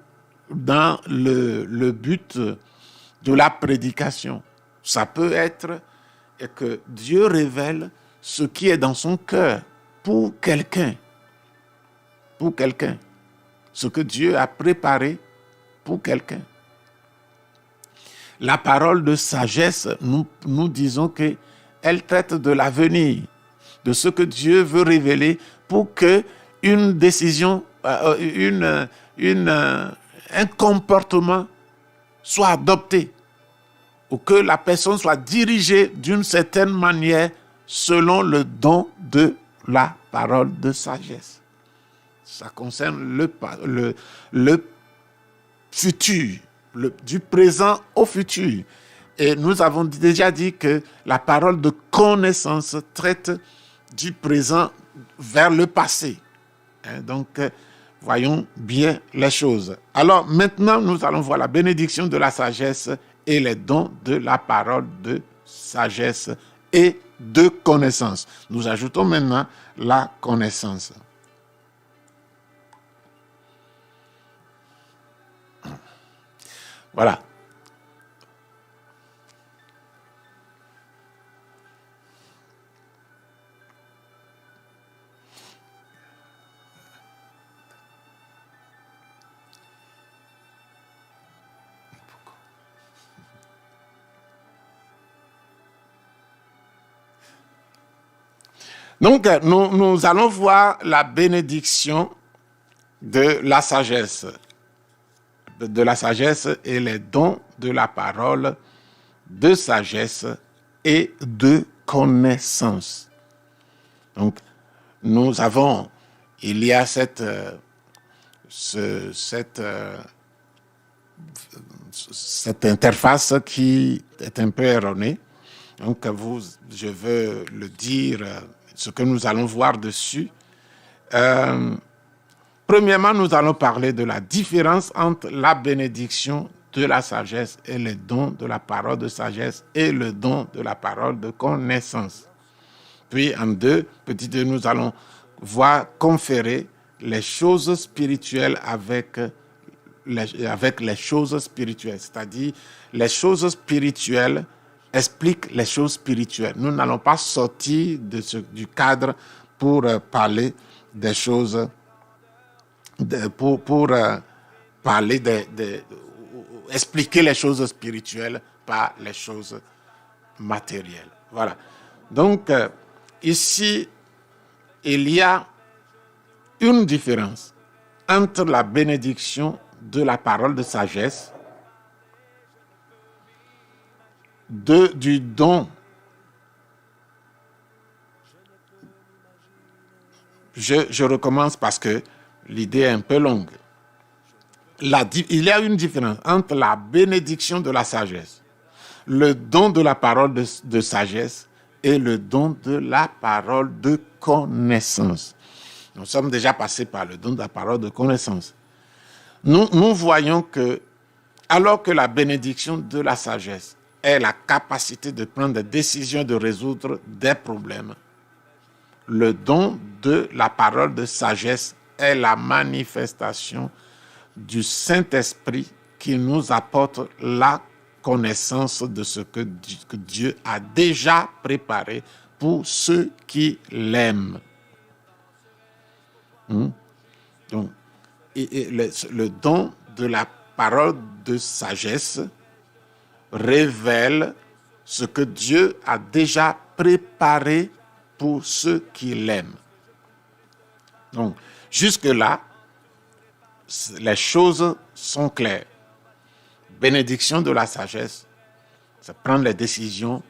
dans le but de la prédication. Ça peut être que Dieu révèle ce qui est dans son cœur pour quelqu'un. Pour quelqu'un. Ce que Dieu a préparé pour quelqu'un. La parole de sagesse, nous disons qu'elle traite de l'avenir, de ce que Dieu veut révéler pour que une décision, un comportement soit adopté, ou que la personne soit dirigée d'une certaine manière selon le don de la parole de sagesse. Ça concerne le futur, du présent au futur. Et nous avons déjà dit que la parole de connaissance traite du présent vers le passé. Donc, voyons bien les choses. Alors, maintenant, nous allons voir la bénédiction de la sagesse et les dons de la parole de sagesse et de connaissance. Nous ajoutons maintenant la connaissance. Voilà. Donc, nous allons voir la bénédiction de la sagesse. De la sagesse et les dons de la parole de sagesse et de connaissance. Donc, il y a cette interface qui est un peu erronée. Donc, je veux le dire, ce que nous allons voir dessus. Premièrement, nous allons parler de la différence entre la bénédiction de la sagesse et les dons de la parole de sagesse et le don de la parole de connaissance. Puis, en deux, nous allons voir conférer les choses spirituelles avec les choses spirituelles. C'est-à-dire, les choses spirituelles expliquent les choses spirituelles. Nous n'allons pas sortir du cadre pour parler des choses pour expliquer les choses spirituelles par les choses matérielles. Voilà. Donc, ici, il y a une différence entre la bénédiction de la parole de sagesse, du don. Je recommence parce que l'idée est un peu longue. Il y a une différence entre la bénédiction de la sagesse, le don de la parole de sagesse et le don de la parole de connaissance. Nous sommes déjà passés par le don de la parole de connaissance. Nous voyons que, alors que la bénédiction de la sagesse est la capacité de prendre des décisions, de résoudre des problèmes, le don de la parole de sagesse est la manifestation du Saint-Esprit qui nous apporte la connaissance de ce que Dieu a déjà préparé pour ceux qui l'aiment. Donc, le don de la parole de sagesse révèle ce que Dieu a déjà préparé pour ceux qui l'aiment. Donc, jusque-là, les choses sont claires. Bénédiction de la sagesse, c'est prendre les décisions,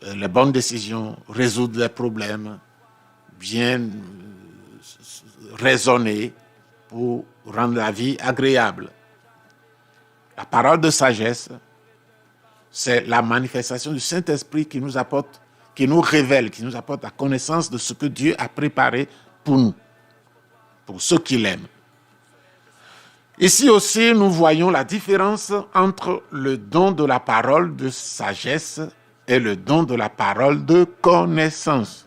les bonnes décisions, résoudre les problèmes, bien raisonner pour rendre la vie agréable. La parole de sagesse, c'est la manifestation du Saint-Esprit qui nous apporte, qui nous révèle, qui nous apporte la connaissance de ce que Dieu a préparé pour nous, pour ceux qui l'aiment. Ici aussi, nous voyons la différence entre le don de la parole de sagesse et le don de la parole de connaissance.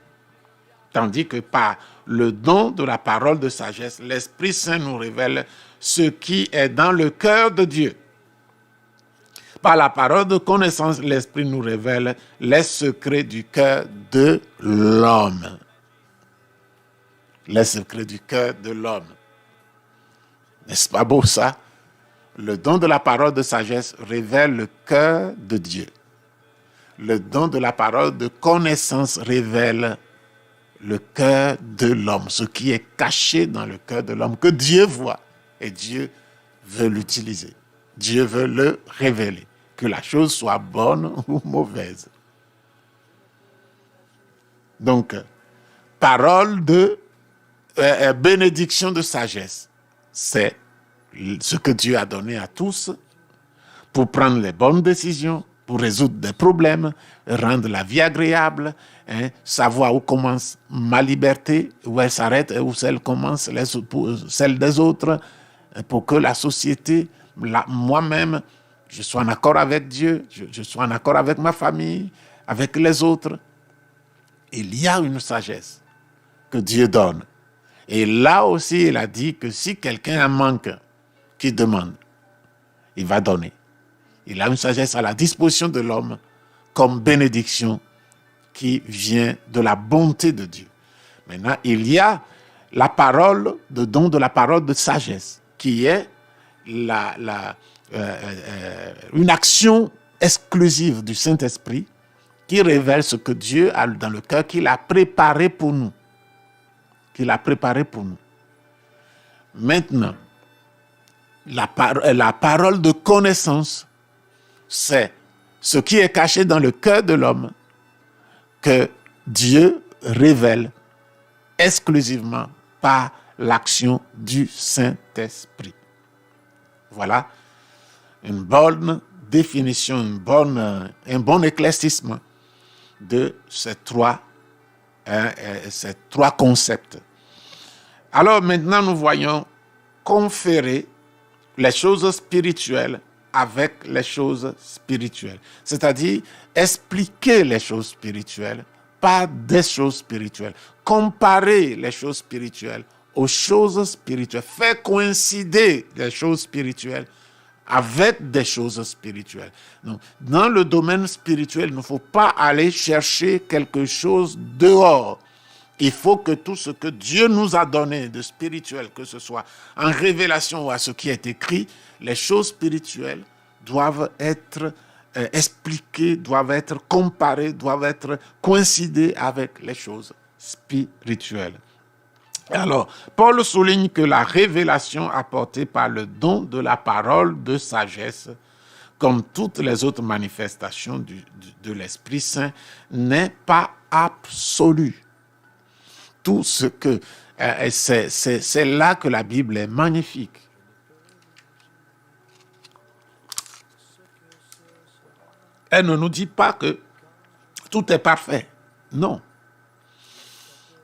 Tandis que par le don de la parole de sagesse, l'Esprit Saint nous révèle ce qui est dans le cœur de Dieu. Par la parole de connaissance, l'Esprit nous révèle les secrets du cœur de l'homme. Les secrets du cœur de l'homme. N'est-ce pas beau ça? Le don de la parole de sagesse révèle le cœur de Dieu. Le don de la parole de connaissance révèle le cœur de l'homme, ce qui est caché dans le cœur de l'homme, que Dieu voit et Dieu veut l'utiliser. Dieu veut le révéler, que la chose soit bonne ou mauvaise. Donc, parole de bénédiction de sagesse, c'est ce que Dieu a donné à tous pour prendre les bonnes décisions, pour résoudre des problèmes, rendre la vie agréable, savoir où commence ma liberté, où elle s'arrête et où celle commence, celle des autres, pour que la société, moi-même, je sois en accord avec Dieu, je sois en accord avec ma famille, avec les autres. Il y a une sagesse que Dieu donne. Et là aussi, il a dit que si quelqu'un a manque, qu'il demande, il va donner. Il a une sagesse à la disposition de l'homme comme bénédiction qui vient de la bonté de Dieu. Maintenant, il y a la parole, le don de la parole de sagesse, qui est une action exclusive du Saint-Esprit qui révèle ce que Dieu a dans le cœur, qu'il a préparé pour nous. Qu'il a préparé pour nous. Maintenant, la parole de connaissance, c'est ce qui est caché dans le cœur de l'homme que Dieu révèle exclusivement par l'action du Saint-Esprit. Voilà une bonne définition, un bon éclaircissement de ces trois concepts. Alors maintenant, nous voyons conférer les choses spirituelles avec les choses spirituelles. C'est-à-dire expliquer les choses spirituelles par des choses spirituelles. Comparer les choses spirituelles aux choses spirituelles. Faire coïncider les choses spirituelles avec des choses spirituelles. Donc, dans le domaine spirituel, il ne faut pas aller chercher quelque chose dehors. Il faut que tout ce que Dieu nous a donné de spirituel, que ce soit en révélation ou à ce qui est écrit, les choses spirituelles doivent être expliquées, doivent être comparées, doivent être coïncidées avec les choses spirituelles. Alors, Paul souligne que la révélation apportée par le don de la parole de sagesse, comme toutes les autres manifestations de l'Esprit Saint, n'est pas absolue. Tout ce que c'est là que la Bible est magnifique. Elle ne nous dit pas que tout est parfait. Non.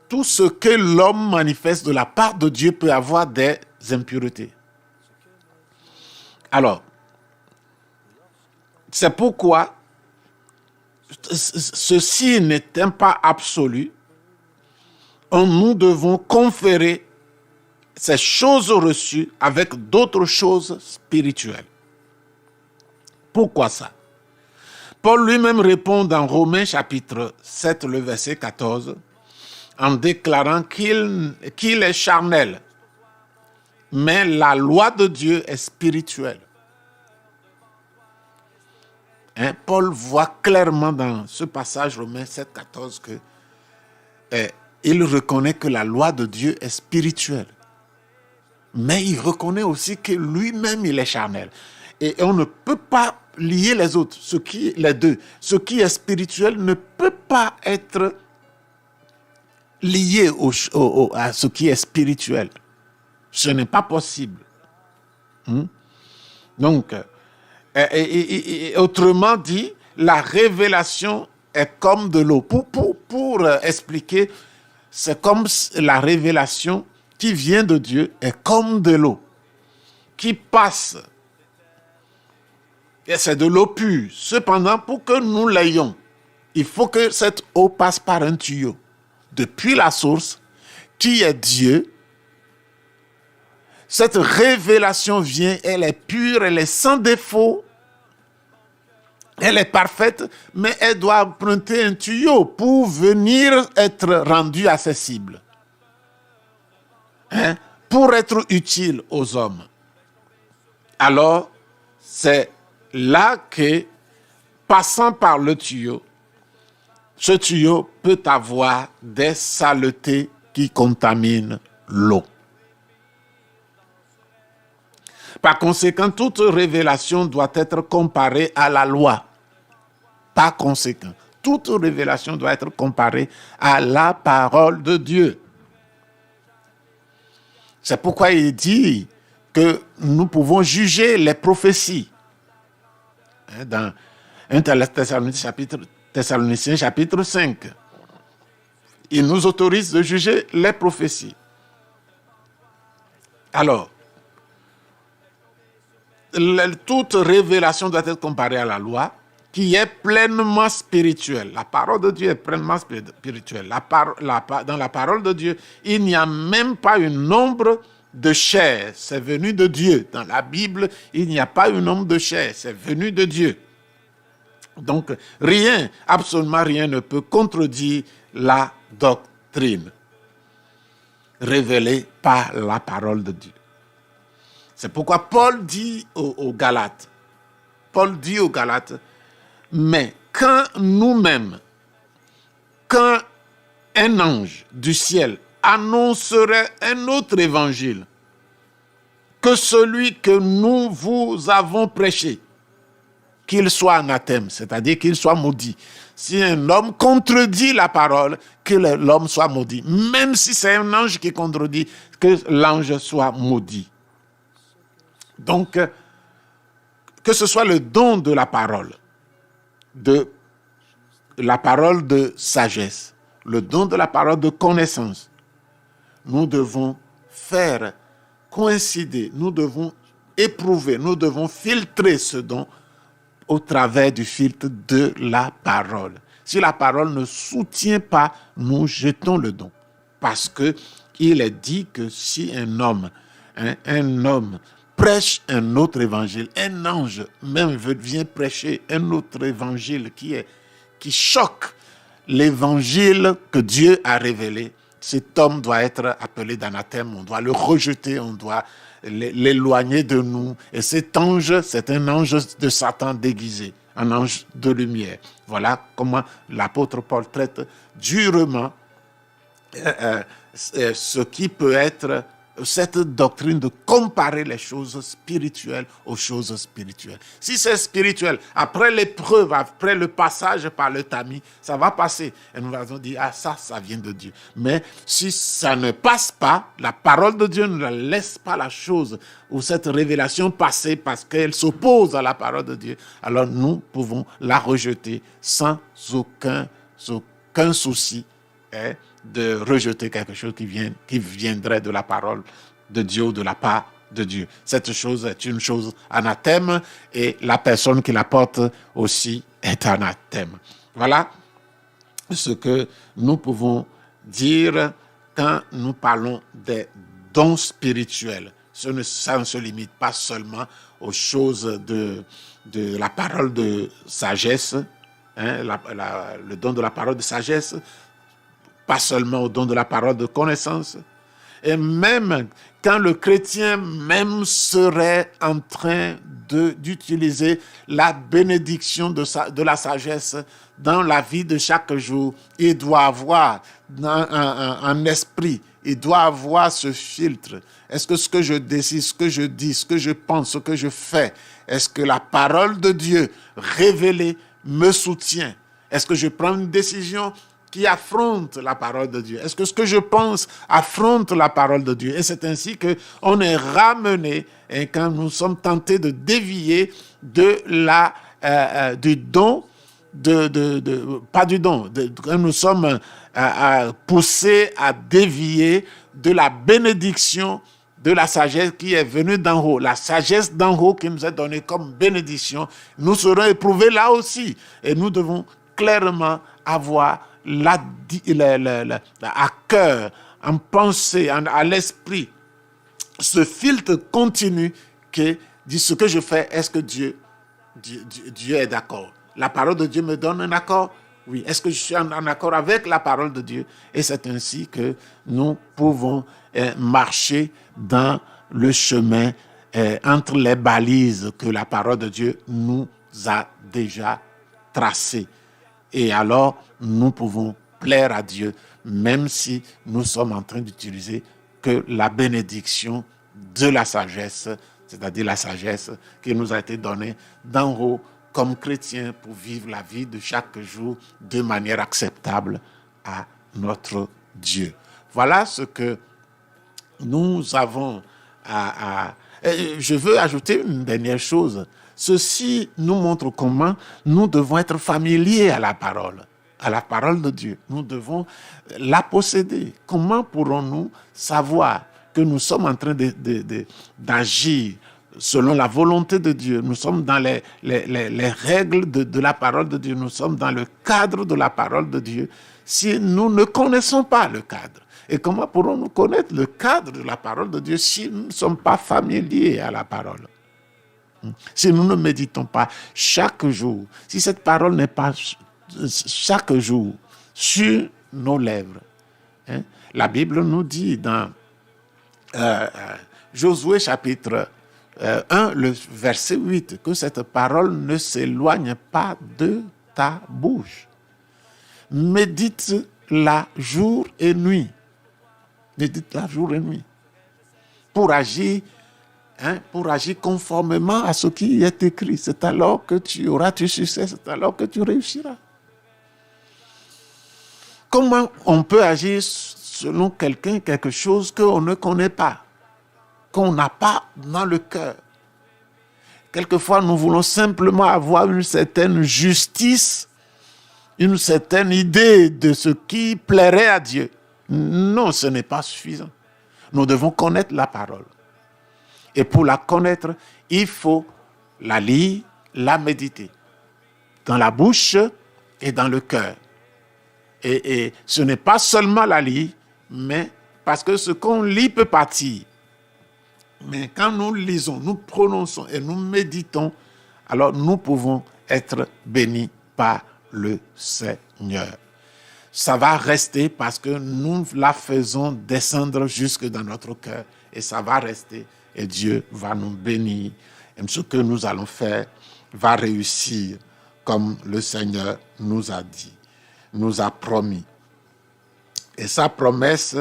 Tout ce que l'homme manifeste de la part de Dieu peut avoir des impuretés. Alors, c'est pourquoi ceci n'étant pas absolu, nous devons conférer ces choses reçues avec d'autres choses spirituelles. Pourquoi ça? Paul lui-même répond dans Romains chapitre 7, le verset 14. en déclarant qu'il est charnel. Mais la loi de Dieu est spirituelle. Paul voit clairement dans ce passage Romains 7, 14 que il reconnaît que la loi de Dieu est spirituelle. Mais il reconnaît aussi que lui-même, il est charnel. Et on ne peut pas lier les autres, les deux. Ce qui est spirituel ne peut pas être lié à ce qui est spirituel. Ce n'est pas possible. Donc, autrement dit, la révélation est comme de l'eau. Pour expliquer, c'est comme la révélation qui vient de Dieu est comme de l'eau qui passe. Et c'est de l'eau pure. Cependant, pour que nous l'ayons, il faut que cette eau passe par un tuyau. Depuis la source, qui est Dieu, cette révélation vient, elle est pure, elle est sans défaut, elle est parfaite, mais elle doit emprunter un tuyau pour venir être rendue accessible. Pour être utile aux hommes. Alors, c'est là que, passant par le tuyau, ce tuyau peut avoir des saletés qui contaminent l'eau. Par conséquent, toute révélation doit être comparée à la loi. Par conséquent, toute révélation doit être comparée à la parole de Dieu. C'est pourquoi il dit que nous pouvons juger les prophéties. Dans 1 Thessaloniciens chapitre 5, il nous autorise de juger les prophéties. Alors, toute révélation doit être comparée à la loi, qui est pleinement spirituelle. La parole de Dieu est pleinement spirituelle. Dans la parole de Dieu, il n'y a même pas une ombre de chair. C'est venu de Dieu. Dans la Bible, il n'y a pas une ombre de chair. C'est venu de Dieu. Donc, rien, absolument rien ne peut contredire la doctrine révélée par la parole de Dieu. C'est pourquoi Paul dit aux Galates, mais quand nous-mêmes, quand un ange du ciel annoncerait un autre évangile que celui que nous vous avons prêché, qu'il soit anathème, c'est-à-dire qu'il soit maudit. Si un homme contredit la parole, que l'homme soit maudit. Même si c'est un ange qui contredit, que l'ange soit maudit. Donc, que ce soit le don de la parole de sagesse, le don de la parole de connaissance, nous devons faire coïncider, nous devons éprouver, nous devons filtrer ce don au travers du filtre de la parole. Si la parole ne soutient pas, nous jetons le don. Parce que il est dit que si un homme prêche un autre évangile, un ange même vient prêcher un autre évangile qui choque l'évangile que Dieu a révélé, cet homme doit être appelé d'anathème, on doit le rejeter, on doit l'éloigner de nous. Et cet ange, c'est un ange de Satan déguisé, un ange de lumière. Voilà comment l'apôtre Paul traite durement ce qui peut être cette doctrine de comparer les choses spirituelles aux choses spirituelles. Si c'est spirituel, après l'épreuve, après le passage par le tamis, ça va passer. Et nous allons dire, ça vient de Dieu. Mais si ça ne passe pas, la parole de Dieu ne laisse pas la chose ou cette révélation passer parce qu'elle s'oppose à la parole de Dieu, alors nous pouvons la rejeter sans aucun souci de rejeter quelque chose qui viendrait de la parole de Dieu ou de la part de Dieu. Cette chose est une chose anathème et la personne qui la porte aussi est anathème. Voilà ce que nous pouvons dire quand nous parlons des dons spirituels. Ça ne se limite pas seulement aux choses de la parole de sagesse, le don de la parole de sagesse, pas seulement au don de la parole de connaissance, et même quand le chrétien même serait en train d'utiliser la bénédiction de la sagesse dans la vie de chaque jour, il doit avoir un esprit, il doit avoir ce filtre. Est-ce que ce que je décide, ce que je dis, ce que je pense, ce que je fais, est-ce que la parole de Dieu révélée me soutient? Est-ce que je prends une décision qui affronte la parole de Dieu? Est-ce que ce que je pense affronte la parole de Dieu? Et c'est ainsi qu'on est ramené, et quand nous sommes tentés de dévier de du don, pas du don, quand nous sommes poussés à dévier de la bénédiction de la sagesse qui est venue d'en haut, la sagesse d'en haut qui nous est donnée comme bénédiction, nous serons éprouvés là aussi. Et nous devons clairement avoir à cœur, en pensée, à l'esprit, ce filtre continu qui dit ce que je fais, est-ce que Dieu est d'accord? La parole de Dieu me donne un accord? Oui. Est-ce que je suis en accord avec la parole de Dieu? Et c'est ainsi que nous pouvons marcher dans le chemin entre les balises que la parole de Dieu nous a déjà tracées. Et alors, nous pouvons plaire à Dieu, même si nous sommes en train d'utiliser que la bénédiction de la sagesse, c'est-à-dire la sagesse qui nous a été donnée d'en haut comme chrétiens pour vivre la vie de chaque jour de manière acceptable à notre Dieu. Voilà ce que nous avons je veux ajouter une dernière chose. Ceci nous montre comment nous devons être familiers à la parole de Dieu. Nous devons la posséder. Comment pourrons-nous savoir que nous sommes en train d'agir selon la volonté de Dieu? Nous sommes dans les règles de la parole de Dieu. Nous sommes dans le cadre de la parole de Dieu. Si nous ne connaissons pas le cadre, et comment pourrons-nous connaître le cadre de la parole de Dieu si nous ne sommes pas familiers à la parole? Si nous ne méditons pas chaque jour, si cette parole n'est pas chaque jour sur nos lèvres. La Bible nous dit dans Josué chapitre 1, le verset 8, que cette parole ne s'éloigne pas de ta bouche. Médite-la jour et nuit. Médite-la jour et nuit. Pour agir conformément à ce qui est écrit. C'est alors que tu auras du succès, c'est alors que tu réussiras. Comment on peut agir selon quelque chose qu'on ne connaît pas, qu'on n'a pas dans le cœur? Quelquefois, nous voulons simplement avoir une certaine justice, une certaine idée de ce qui plairait à Dieu. Non, ce n'est pas suffisant. Nous devons connaître la parole. Et pour la connaître, il faut la lire, la méditer. Dans la bouche et dans le cœur. Et ce n'est pas seulement la lire, mais parce que ce qu'on lit peut partir. Mais quand nous lisons, nous prononçons et nous méditons, alors nous pouvons être bénis par le Seigneur. Ça va rester parce que nous la faisons descendre jusque dans notre cœur. Et ça va rester et Dieu va nous bénir. Et ce que nous allons faire va réussir comme le Seigneur nous a dit, nous a promis. Et sa promesse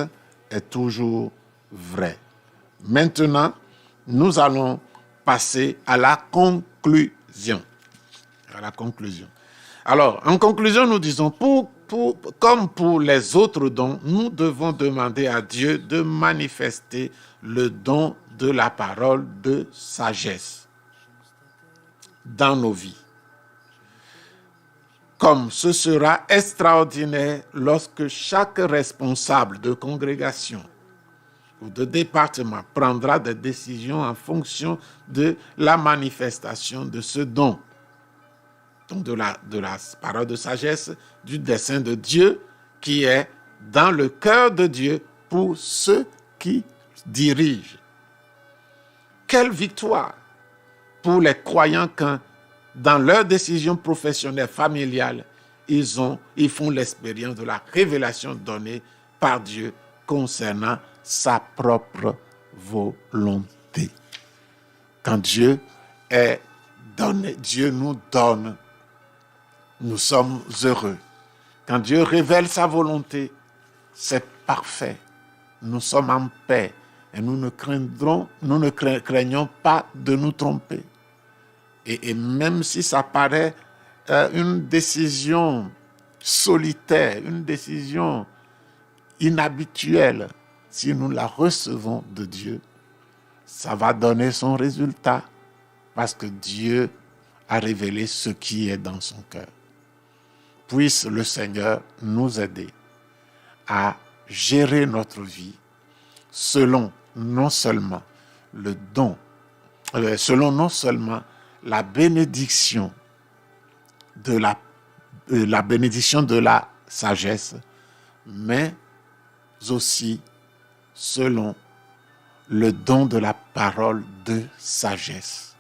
est toujours vraie. Maintenant, nous allons passer à la conclusion. Alors, en conclusion, nous disons, comme pour les autres dons, nous devons demander à Dieu de manifester le don de la parole de sagesse dans nos vies. Comme ce sera extraordinaire lorsque chaque responsable de congrégation ou de département prendra des décisions en fonction de la manifestation de ce don. Donc de la parole de sagesse, du dessein de Dieu qui est dans le cœur de Dieu pour ceux qui dirigent. Quelle victoire pour les croyants quand, dans leurs décisions professionnelles, familiales, ils font l'expérience de la révélation donnée par Dieu concernant sa propre volonté. Quand Dieu est donné, Dieu nous donne, nous sommes heureux. Quand Dieu révèle sa volonté, c'est parfait. Nous sommes en paix et nous ne craignons pas de nous tromper. Et même si ça paraît une décision solitaire, une décision inhabituelle, si nous la recevons de Dieu, ça va donner son résultat parce que Dieu a révélé ce qui est dans son cœur. Puisse le Seigneur nous aider à gérer notre vie selon non seulement le don, selon non seulement la bénédiction de la bénédiction de la sagesse, mais aussi selon le don de la parole de sagesse.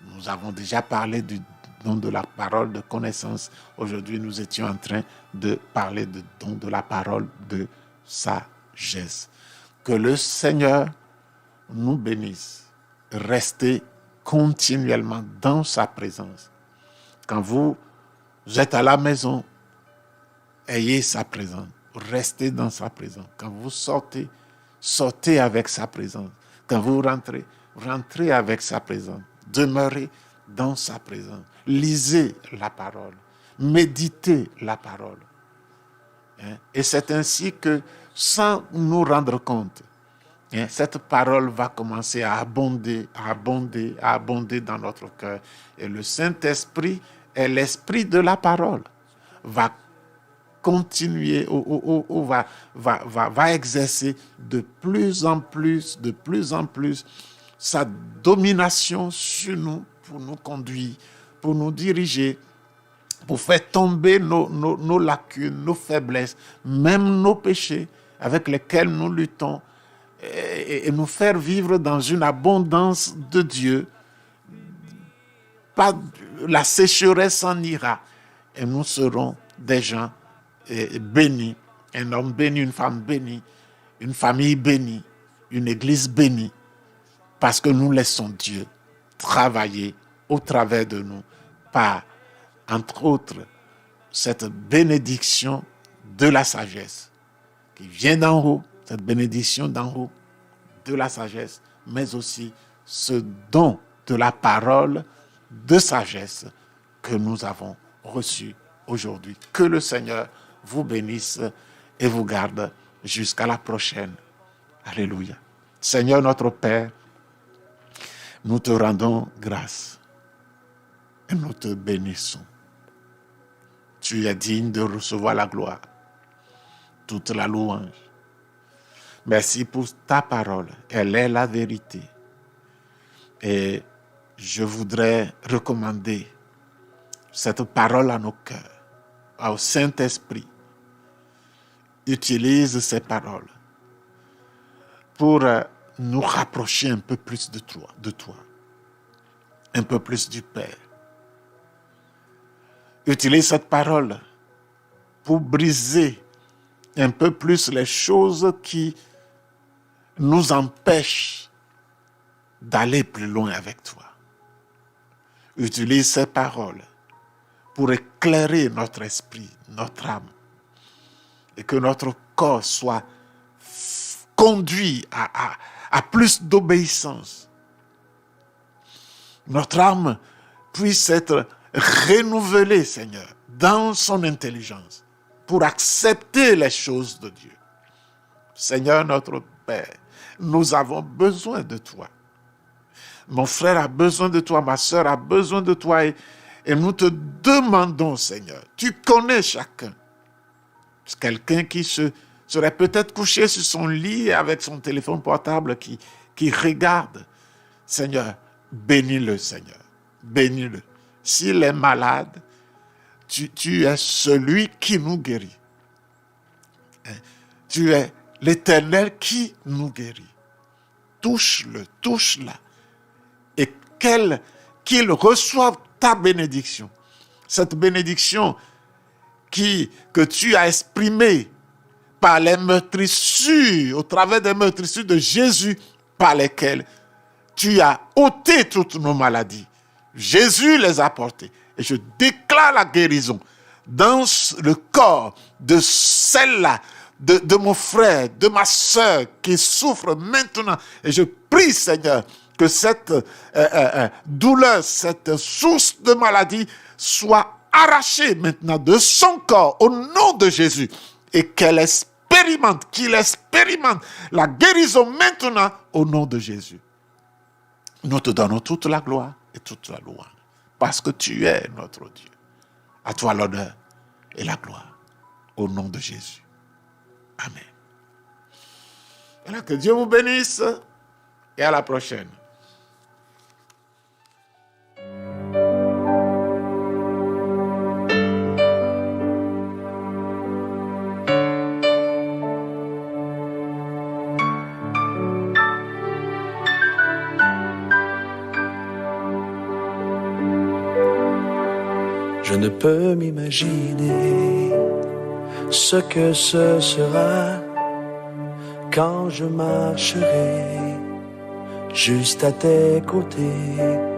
Nous avons déjà parlé du don de la parole de connaissance. Aujourd'hui, nous étions en train de parler du don de la parole de sagesse. Que le Seigneur nous bénisse. Restez continuellement dans sa présence. Quand vous êtes à la maison, ayez sa présence. Restez dans sa présence. Quand vous sortez, sortez avec sa présence. Quand vous rentrez, rentrez avec sa présence. Demeurez dans sa présence. Lisez la parole. Méditez la parole. Et c'est ainsi que, sans nous rendre compte, cette parole va commencer à abonder dans notre cœur. Et le Saint-Esprit est l'esprit de la parole. Va continuer, va exercer de plus en plus sa domination sur nous, pour nous conduire, pour nous diriger, pour faire tomber nos lacunes, nos faiblesses, même nos péchés avec lesquels nous luttons, et nous faire vivre dans une abondance de Dieu. Pas, la sécheresse s'en ira et nous serons des gens bénis, un homme béni, une femme bénie, une famille bénie, une église bénie, parce que nous laissons Dieu travailler au travers de nous par, entre autres, cette bénédiction de la sagesse qui vient d'en haut, cette bénédiction d'en haut de la sagesse, mais aussi ce don de la parole de sagesse que nous avons reçu aujourd'hui. Que le Seigneur vous bénisse et vous garde jusqu'à la prochaine. Alléluia. Seigneur notre Père, nous te rendons grâce et nous te bénissons. Tu es digne de recevoir la gloire, toute la louange. Merci pour ta parole. Elle est la vérité. Et je voudrais recommander cette parole à nos cœurs, au Saint-Esprit. Utilise ces paroles pour nous rapprocher un peu plus de toi, un peu plus du Père. Utilise cette parole pour briser un peu plus les choses qui nous empêchent d'aller plus loin avec toi. Utilise ces paroles pour éclairer notre esprit, notre âme, et que notre corps soit conduit à plus d'obéissance. Notre âme puisse être renouvelée, Seigneur, dans son intelligence, pour accepter les choses de Dieu. Seigneur notre Père, nous avons besoin de toi. Mon frère a besoin de toi, ma sœur a besoin de toi, et nous te demandons, Seigneur, tu connais chacun. C'est quelqu'un qui serait peut-être couché sur son lit avec son téléphone portable qui regarde. Seigneur, bénis-le, Seigneur. Bénis-le. S'il est malade, tu es celui qui nous guérit. Tu es l'Éternel qui nous guérit. Touche-le, touche-la. Et qu'il reçoive ta bénédiction. Cette bénédiction que tu as exprimé par les meurtrissures, au travers des meurtrissures de Jésus, par lesquelles tu as ôté toutes nos maladies. Jésus les a portées. Et je déclare la guérison dans le corps de celle-là, de mon frère, de ma soeur qui souffre maintenant. Et je prie, Seigneur, que cette douleur, cette source de maladie soit arrachée maintenant de son corps au nom de Jésus et qu'il expérimente la guérison maintenant au nom de Jésus. Nous te donnons toute la gloire et toute la louange parce que tu es notre Dieu. À toi l'honneur et la gloire au nom de Jésus. Amen. Alors que Dieu vous bénisse et à la prochaine. Je ne peux m'imaginer ce que ce sera quand je marcherai juste à tes côtés.